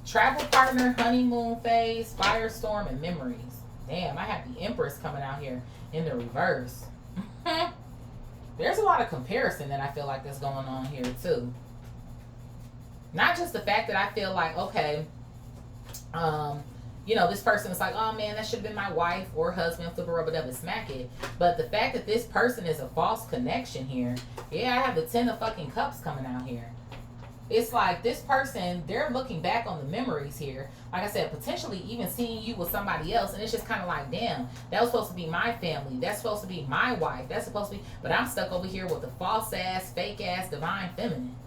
Travel partner, honeymoon phase, firestorm, and memories. Damn, I have the Empress coming out here in the reverse. There's a lot of comparison that I feel like that's going on here too. Not just the fact that I feel like, okay, you know, this person is like, oh man, that should have been my wife or husband, flip a rubber dub and smack it. But the fact that this person is a false connection here. Yeah, I have the 10 of fucking cups coming out here. It's like this person, they're looking back on the memories here. Like I said, potentially even seeing you with somebody else. And it's just kind of like, damn, that was supposed to be my family. That's supposed to be my wife. That's supposed to be, but I'm stuck over here with the false ass, fake ass, divine feminine.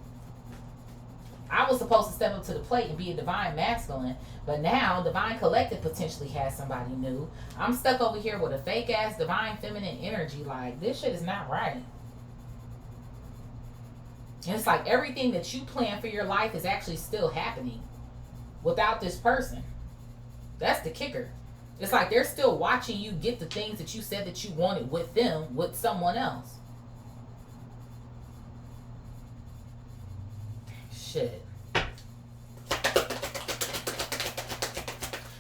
I was supposed to step up to the plate and be a divine masculine. But now, divine collective potentially has somebody new. I'm stuck over here with a fake ass, divine feminine energy. Like, this shit is not right. And it's like everything that you plan for your life is actually still happening without this person. That's the kicker. It's like they're still watching you get the things that you said that you wanted with them, with someone else. Shit.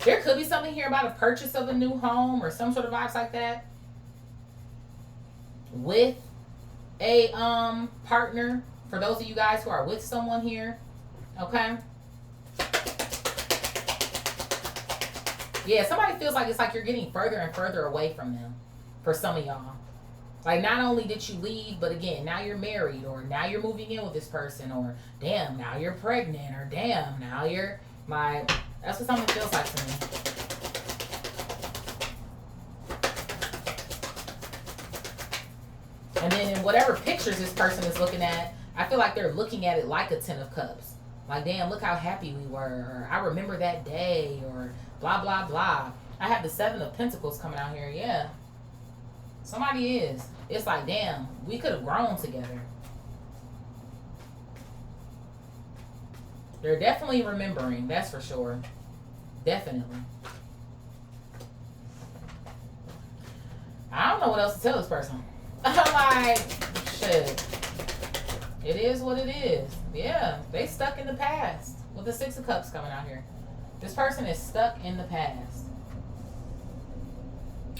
There could be something here about a purchase of a new home or some sort of vibes like that. With a partner. For those of you guys who are with someone here, okay? Yeah, somebody feels like it's like you're getting further and further away from them for some of y'all. Like, not only did you leave, but again, now you're married, or now you're moving in with this person, or damn, now you're pregnant, or damn, now you're like, that's what something feels like to me. And then in whatever pictures this person is looking at, I feel like they're looking at it like a 10 of cups. Like, damn, look how happy we were. Or I remember that day. Or blah, blah, blah. I have the 7 of Pentacles coming out here. Yeah. Somebody is. It's like, damn, we could have grown together. They're definitely remembering. That's for sure. Definitely. I don't know what else to tell this person. I'm like, shit. It is what it is. Yeah, they stuck in the past with the 6 of Cups coming out here. This person is stuck in the past.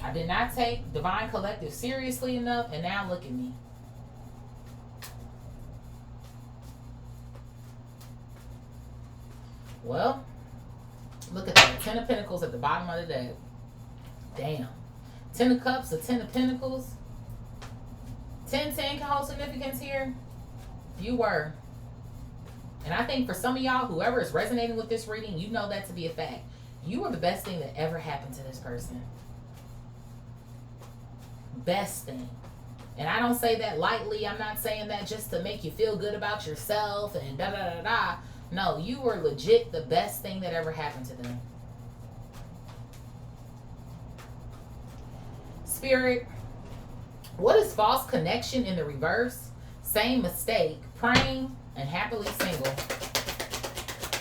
I did not take Divine Collective seriously enough, and now look at me. Well, look at that. 10 of Pentacles at the bottom of the deck. Damn. 10 of Cups, a 10 of Pentacles. 10-10 can hold significance here. You were. And I think for some of y'all, whoever is resonating with this reading, you know that to be a fact. You were the best thing that ever happened to this person. Best thing And I don't say that lightly. I'm not saying that just to make you feel good about yourself and da da da da. No, you were legit the best thing that ever happened to them. Spirit, what is false connection in the reverse? Same mistake, praying and happily single.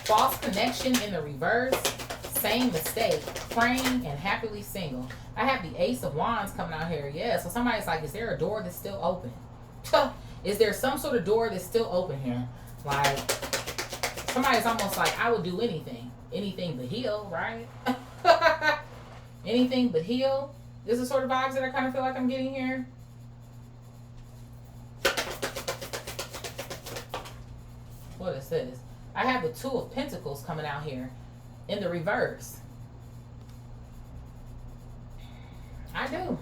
False connection in the reverse, same mistake, praying and happily single. I have the Ace of Wands coming out here. Yeah, so somebody's like, is there a door that's still open? Is there some sort of door that's still open here? Like, somebody's almost like, I would do anything. Anything but heal, right? Anything but heal. This is sort of vibes that I kind of feel like I'm getting here. What is this? I have the Two of Pentacles coming out here in the reverse. I do.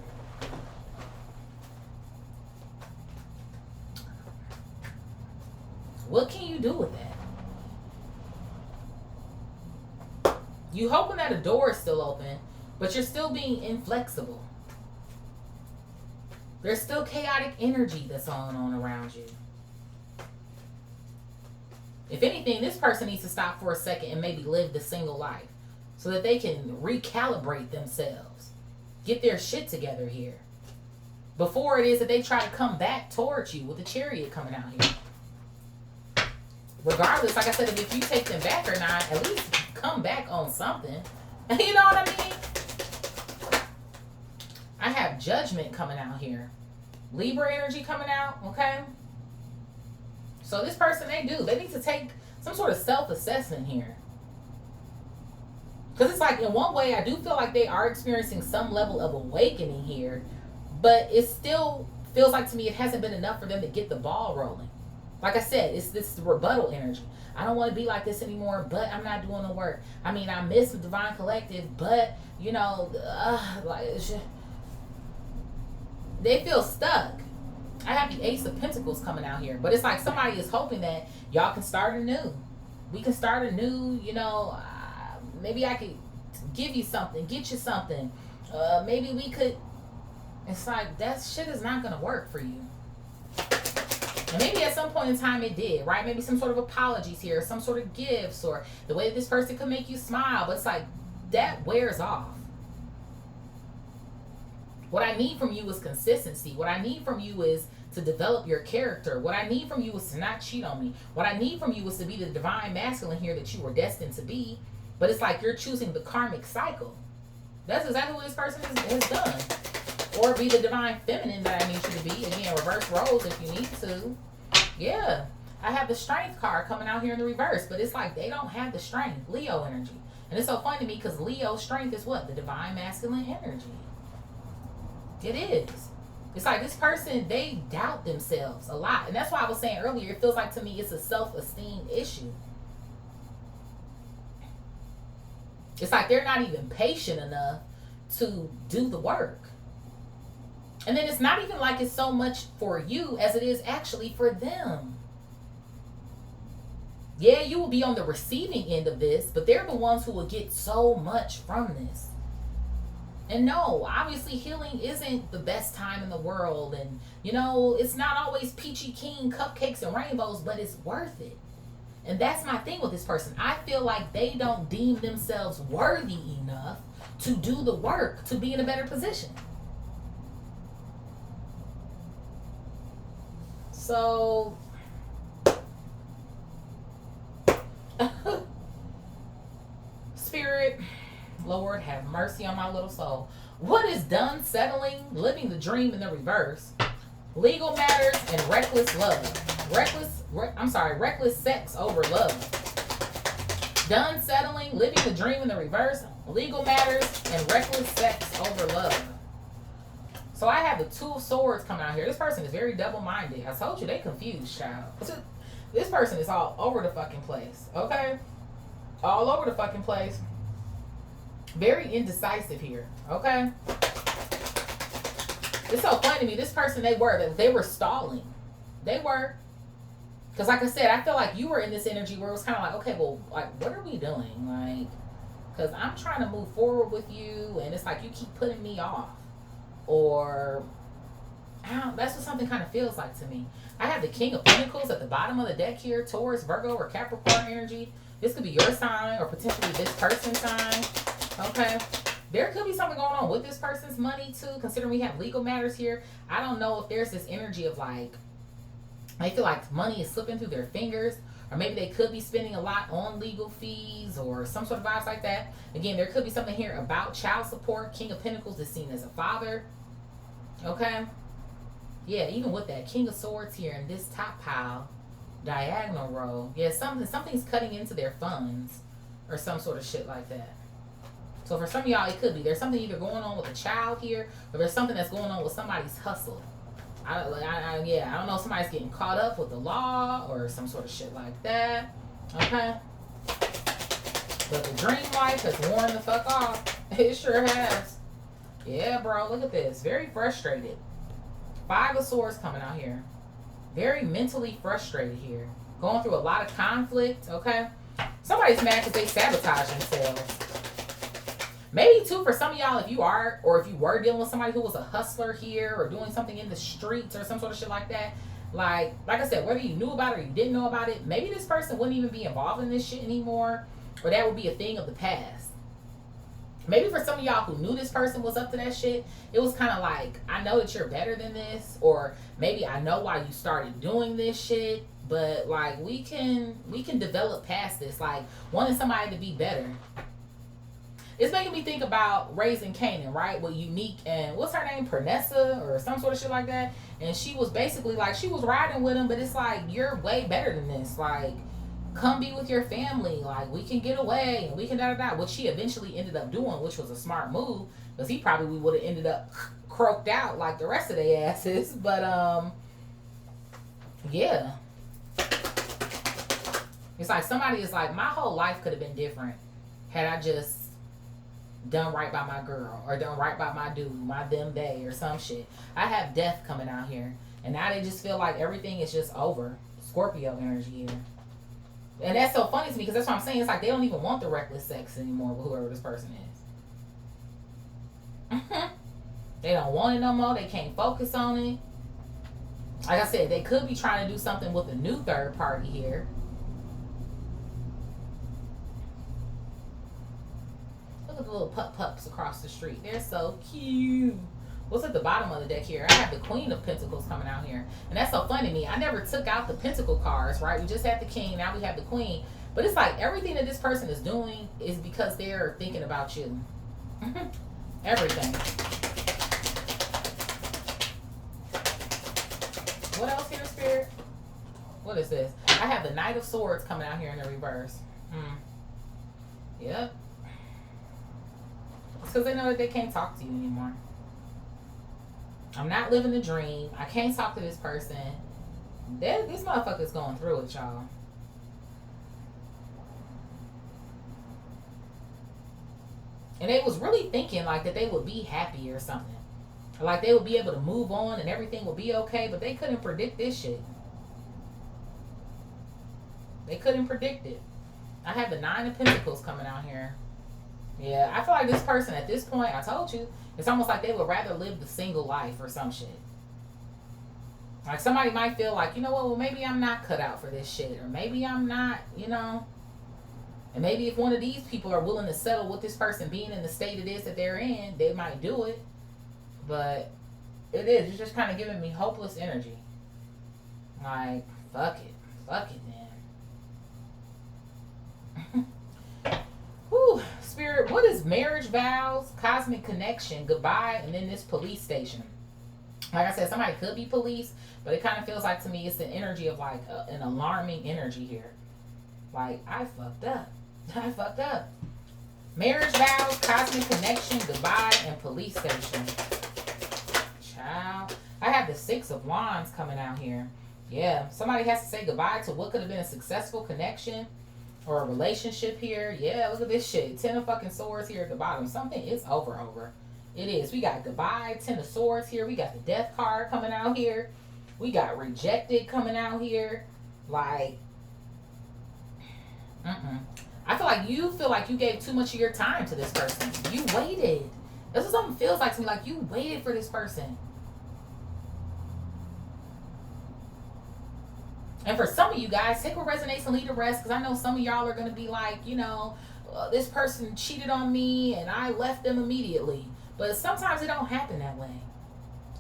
What can you do with that? You hoping that a door is still open, but you're still being inflexible. There's still chaotic energy that's going on around you. If anything, this person needs to stop for a second and maybe live the single life so that they can recalibrate themselves. Get their shit together here. Before it is that they try to come back towards you with the Chariot coming out here. Regardless, like I said, if you take them back or not, at least come back on something. You know what I mean? I have Judgment coming out here. Libra energy coming out, okay? So this person, they need to take some sort of self-assessment here. Because it's like, in one way, I do feel like they are experiencing some level of awakening here. But it still feels like to me it hasn't been enough for them to get the ball rolling. Like I said, it's this rebuttal energy. I don't want to be like this anymore, but I'm not doing the work. I mean, I miss the Divine Collective, but, you know, like, it's just, they feel stuck. I have the Ace of Pentacles coming out here. But it's like somebody is hoping that y'all can start anew. We can start anew, you know. Maybe I could give you something, get you something. Maybe we could. It's like, that shit is not going to work for you. And maybe at some point in time it did, right? Maybe some sort of apologies here, some sort of gifts, or the way that this person could make you smile. But it's like, that wears off. What I need from you is consistency. What I need from you is to develop your character. What I need from you is to not cheat on me. What I need from you is to be the divine masculine here that you were destined to be. But it's like you're choosing the karmic cycle. That's exactly what this person has done. Or be the divine feminine that I need you to be. Again, reverse roles if you need to. Yeah. I have the Strength card coming out here in the reverse. But it's like they don't have the strength. Leo energy. And it's so funny to me because Leo strength is what? The divine masculine energy. It is. It's like this person, they doubt themselves a lot. And that's why I was saying earlier, it feels like to me it's a self-esteem issue. It's like they're not even patient enough to do the work. And then it's not even like it's so much for you as it is actually for them. Yeah, you will be on the receiving end of this, but they're the ones who will get so much from this. And no, obviously healing isn't the best time in the world. And, you know, it's not always peachy keen cupcakes and rainbows, but it's worth it. And that's my thing with this person. I feel like they don't deem themselves worthy enough to do the work to be in a better position. So, Spirit, Lord, have mercy on my little soul. What is done settling, living the dream in the reverse, legal matters, and reckless love? Reckless sex over love. Done settling, living the dream in the reverse, legal matters, and reckless sex over love. So I have the Two of Swords coming out here. This person is very double-minded. I told you they confused, child. This person is all over the fucking place, okay? All over the fucking place. Very indecisive here, okay? It's so funny to me. This person, they were stalling. They were. Because like I said, I feel like you were in this energy where it was kind of like, okay, well, like, what are we doing? Like, because I'm trying to move forward with you, and it's like you keep putting me off. Or That's what something kind of feels like to me. I have the King of Pentacles at the bottom of the deck here. Taurus, Virgo, or Capricorn energy. This could be your sign or potentially this person's sign. Okay. There could be something going on with this person's money too, considering we have legal matters here. I don't know if there's this energy of like, I feel like money is slipping through their fingers, or maybe they could be spending a lot on legal fees or some sort of vibes like that. Again, there could be something here about child support. King of Pentacles is seen as a father. Okay. Yeah, even with that King of Swords here in this top pile, diagonal row. Yeah, something's cutting into their funds or some sort of shit like that. So for some of y'all, it could be there's something either going on with a child here, or there's something that's going on with somebody's hustle. I don't know if somebody's getting caught up with the law or some sort of shit like that. Okay. But the dream life has worn the fuck off. It sure has. Yeah, bro, look at this. Very frustrated. 5 of Swords coming out here. Very mentally frustrated here. Going through a lot of conflict, okay? Somebody's mad because they sabotage themselves. Maybe too for some of y'all, if you are, or if you were dealing with somebody who was a hustler here or doing something in the streets or some sort of shit like that, like I said, whether you knew about it or you didn't know about it, maybe this person wouldn't even be involved in this shit anymore, or that would be a thing of the past. Maybe for some of y'all who knew this person was up to that shit, it was kind of like, I know that you're better than this, or maybe I know why you started doing this shit, but like we can develop past this, like wanting somebody to be better. It's making me think about Raising Canaan, right? With Unique and what's her name? Pernessa or some sort of shit like that. And she was basically like, she was riding with him, but it's like, you're way better than this. Like, come be with your family. Like, we can get away and we can da-da-da. What she eventually ended up doing, which was a smart move, because he probably would have ended up croaked out like the rest of their asses. But, yeah. It's like somebody is like, my whole life could have been different had I just done right by my girl, or done right by my dude, my them they, or some shit. I have death coming out here, and now they just feel like everything is just over. Scorpio energy here. And that's so funny to me, because that's what I'm saying. It's like they don't even want the reckless sex anymore with whoever this person is. They don't want it no more. They can't focus on it. Like I said, they could be trying to do something with a new third party here. Look at the little pups across the street. They're so cute. What's at the bottom of the deck here? I have the Queen of Pentacles coming out here. And that's so funny to me. I never took out the Pentacle cards, right? We just had the King. Now we have the Queen. But it's like everything that this person is doing is because they're thinking about you. Everything. What else here, Spirit? What is this? I have the Knight of Swords coming out here in the reverse. Yep. It's because they know that they can't talk to you anymore. I'm not living the dream. I can't talk to this person. This motherfucker's going through it, y'all. And they was really thinking like that they would be happy or something. Like they would be able to move on and everything would be okay, but they couldn't predict this shit. They couldn't predict it. I have the 9 of Pentacles coming out here. Yeah, I feel like this person at this point, I told you, it's almost like they would rather live the single life or some shit. Like somebody might feel like, you know what, well maybe I'm not cut out for this shit. Or maybe I'm not, you know. And maybe if one of these people are willing to settle with this person being in the state it is that they're in, they might do it. But it's just kind of giving me hopeless energy. Like, fuck it. Fuck it, man. Whew. Spirit, what is marriage vows, cosmic connection, goodbye, and then this police station? Like I said, somebody could be police, but it kind of feels like to me it's the energy of like an alarming energy here. Like, I fucked up. I fucked up. Marriage vows, cosmic connection, goodbye, and police station. Child. I have the 6 of Wands coming out here. Yeah, somebody has to say goodbye to what could have been a successful connection or a relationship here. Yeah, look at this shit. 10 of fucking Swords here at the bottom. Something is over. It is. We got goodbye, 10 of Swords here. We got the Death card coming out here. We got rejected coming out here. Like, I feel like you gave too much of your time to this person. You waited. That's what something feels like to me. Like you waited for this person. And for some of you guys, take what resonates and leave the rest, because I know some of y'all are going to be like, you know, this person cheated on me and I left them immediately. But sometimes it don't happen that way.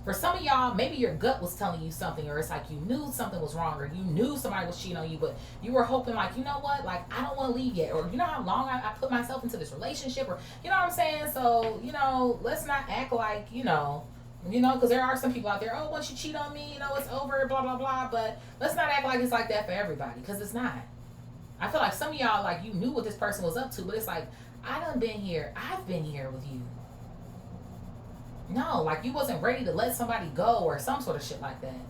For some of y'all, maybe your gut was telling you something, or it's like you knew something was wrong, or you knew somebody was cheating on you, but you were hoping like, you know what, like I don't want to leave yet, or you know how long I put myself into this relationship, or you know what I'm saying? So, you know, let's not act like, you know, because there are some people out there, oh, once you cheat on me, you know, it's over, blah, blah, blah. But let's not act like it's like that for everybody, because it's not. I feel like some of y'all, like, you knew what this person was up to, but it's like, I done been here. I've been here with you. No, like you wasn't ready to let somebody go or some sort of shit like that.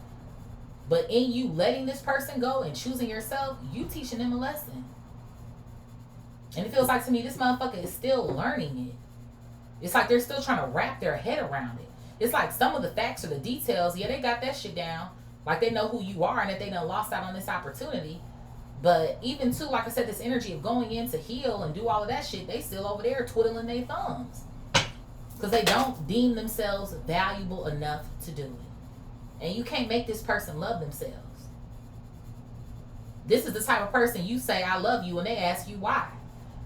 But in you letting this person go and choosing yourself, you teaching them a lesson. And it feels like to me, this motherfucker is still learning it. It's like they're still trying to wrap their head around it. It's like some of the facts or the details, yeah, they got that shit down. Like they know who you are and that they done lost out on this opportunity. But even too, like I said, this energy of going in to heal and do all of that shit, they still over there twiddling their thumbs. Because they don't deem themselves valuable enough to do it. And you can't make this person love themselves. This is the type of person you say, I love you, and they ask you why.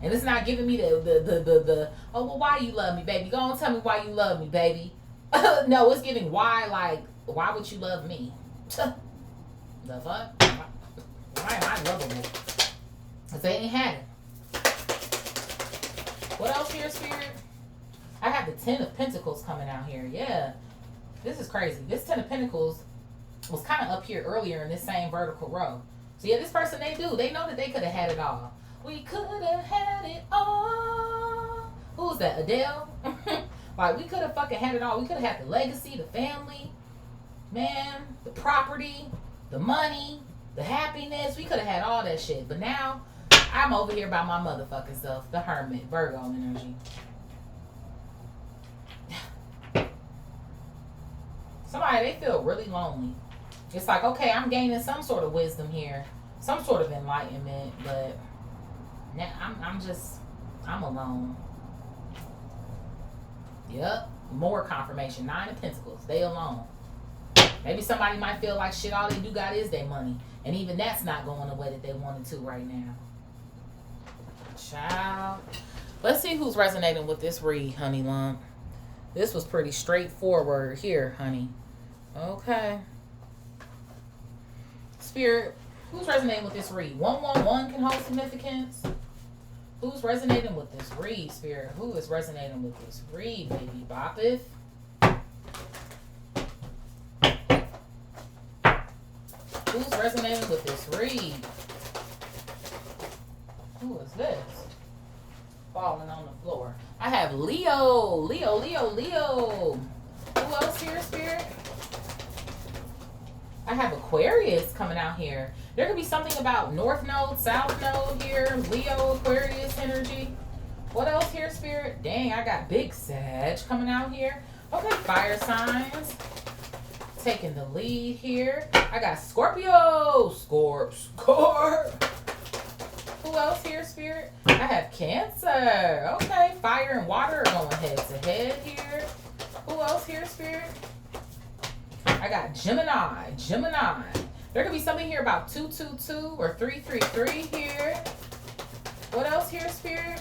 And it's not giving me the oh, well, why you love me, baby? Go on, tell me why you love me, baby. No, it's giving why, like, why would you love me? The fuck? Why am I lovable? Because they ain't had it. What else here, Spirit? I have the 10 of Pentacles coming out here. Yeah. This is crazy. This 10 of Pentacles was kind of up here earlier in this same vertical row. So yeah, this person, they do. They know that they could have had it all. We could have had it all. Who's that? Adele? Like, we could have fucking had it all. We could have had the legacy, the family, man, the property, the money, the happiness. We could have had all that shit. But now, I'm over here by my motherfucking self. The Hermit, Virgo energy. Somebody, they feel really lonely. It's like, okay, I'm gaining some sort of wisdom here, some sort of enlightenment, but now I'm alone. Yep, more confirmation. 9 of Pentacles, they alone. Maybe somebody might feel like shit, all they do got is their money, and even that's not going the way that they wanted to right now. Child. Let's see who's resonating with this read, honey lump. This was pretty straightforward here, honey. Okay. Spirit, who's resonating with this read? 111 can hold significance. Who's resonating with this read, Spirit? Who is resonating with this read, baby boppeth? Who's resonating with this read? Who is this? Falling on the floor. I have Leo. Leo, Leo, Leo. Who else here, Spirit? I have Aquarius coming out here. There could be something about North Node, South Node here. Leo, Aquarius energy. What else here, Spirit? Dang, I got Big Sag coming out here. Okay, fire signs. Taking the lead here. I got Scorpio. Scorp. Who else here, Spirit? I have Cancer. Okay, fire and water are going head to head here. Who else here, Spirit? I got Gemini. Gemini. There could be something here about 222 or 333 here. What else here, Spirit?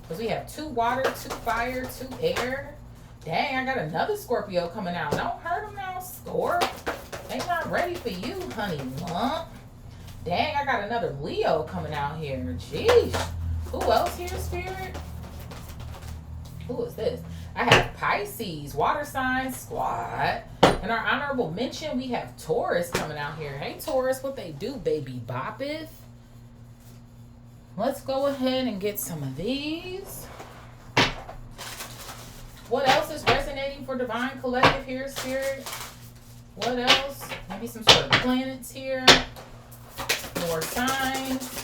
Because we have 2 water, 2 fire, 2 air. Dang, I got another Scorpio coming out. Don't hurt them now, Scorp. They not ready for you, honey lump. Dang, I got another Leo coming out here. Jeez. Who else here, Spirit? Who is this? I have Pisces, water sign squad. In our honorable mention, we have Taurus coming out here. Hey, Taurus, what they do, baby boppeth? Let's go ahead and get some of these. What else is resonating for Divine Collective here, Spirit? What else? Maybe some sort of planets here. More signs.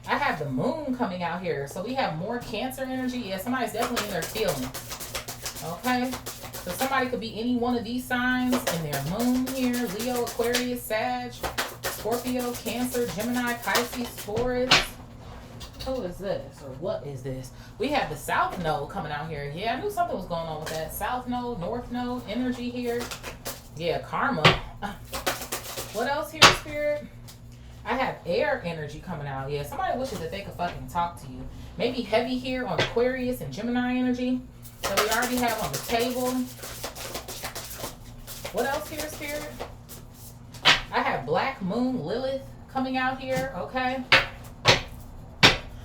I have the moon coming out here. So we have more Cancer energy. Yeah, somebody's definitely in their feelings. Okay? So somebody could be any one of these signs in their moon here. Leo, Aquarius, Sag, Scorpio, Cancer, Gemini, Pisces, Taurus. Who is this? Or what is this? We have the South Node coming out here. Yeah, I knew something was going on with that. South Node, North Node, energy here. Yeah, karma. What else here, Spirit? I have air energy coming out. Yeah, somebody wishes that they could fucking talk to you. Maybe heavy here on Aquarius and Gemini energy that we already have on the table. What else here, Spirit? I have Black Moon Lilith coming out here, okay?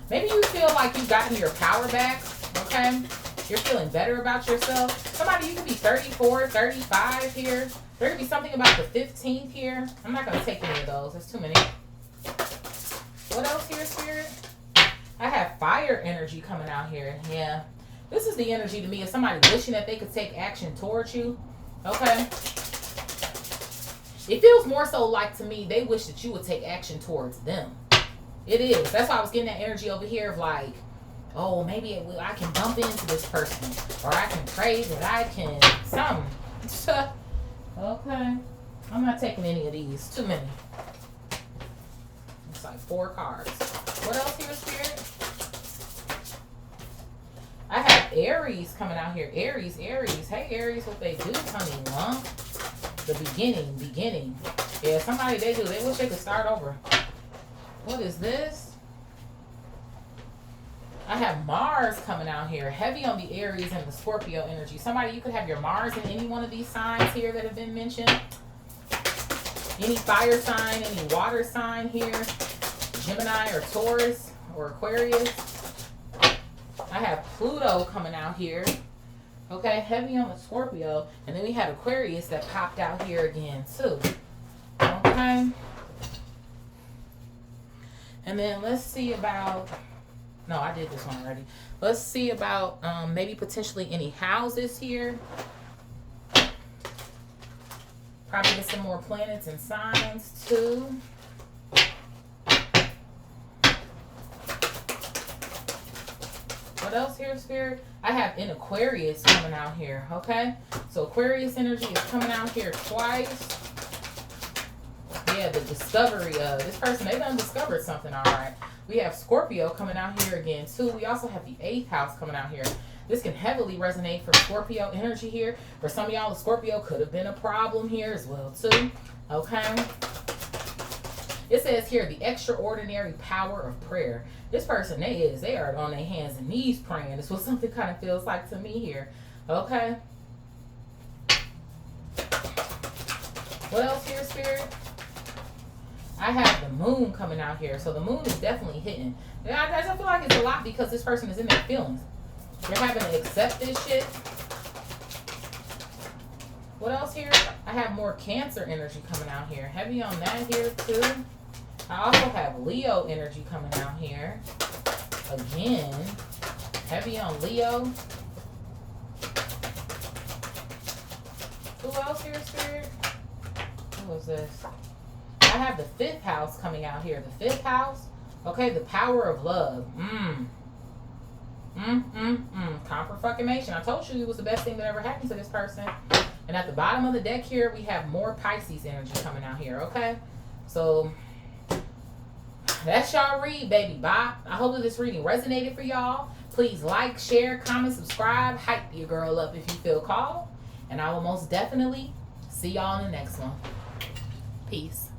Maybe you feel like you've gotten your power back, okay? You're feeling better about yourself. Somebody, you could be 34, 35 here. There could be something about the 15th here. I'm not going to take any of those. There's too many. What else here, Spirit? I have fire energy coming out here. Yeah. This is the energy to me of somebody wishing that they could take action towards you. Okay? It feels more so like, to me, they wish that you would take action towards them. It is. That's why I was getting that energy over here of like, oh, maybe I can bump into this person. Or I can pray that I can something. Okay. I'm not taking any of these. Too many. It's like 4 cards. What else here, Spirit? I have Aries coming out here. Aries. Hey, Aries, what they do, honey, huh? The beginning. Yeah, somebody they wish they could start over. What is this? I have Mars coming out here. Heavy on the Aries and the Scorpio energy. Somebody, you could have your Mars in any one of these signs here that have been mentioned. Any fire sign, any water sign here. Gemini or Taurus or Aquarius. I have Pluto coming out here. Okay, heavy on the Scorpio. And then we had Aquarius that popped out here again too. Okay. And then let's see about... No, I did this one already. Let's see about maybe potentially any houses here. Probably get some more planets and signs too. What else here, Spirit? I have an Aquarius coming out here, okay? So Aquarius energy is coming out here twice. Yeah, the discovery of this person, they done discovered something, all right. We have Scorpio coming out here again too. We also have the 8th house coming out here. This can heavily resonate for Scorpio energy here. For some of y'all, the Scorpio could have been a problem here as well too. Okay. It says here, the extraordinary power of prayer. This person, they are on their hands and knees praying. That's what something kind of feels like to me here. Okay. What else here, Spirit? I have the moon coming out here. So the moon is definitely hitting. I feel like it's a lot because this person is in their feelings. They're having to accept this shit. What else here? I have more Cancer energy coming out here. Heavy on that here too. I also have Leo energy coming out here. Again. Heavy on Leo. Who else here, Spirit? Who is this? I have the 5th house coming out here. The 5th house. Okay, the power of love. Confirmation. I told you it was the best thing that ever happened to this person. And at the bottom of the deck here, we have more Pisces energy coming out here, okay? So, that's y'all read, baby. Bye. I hope that this reading resonated for y'all. Please like, share, comment, subscribe. Hype your girl up if you feel called. And I will most definitely see y'all in the next one. Peace.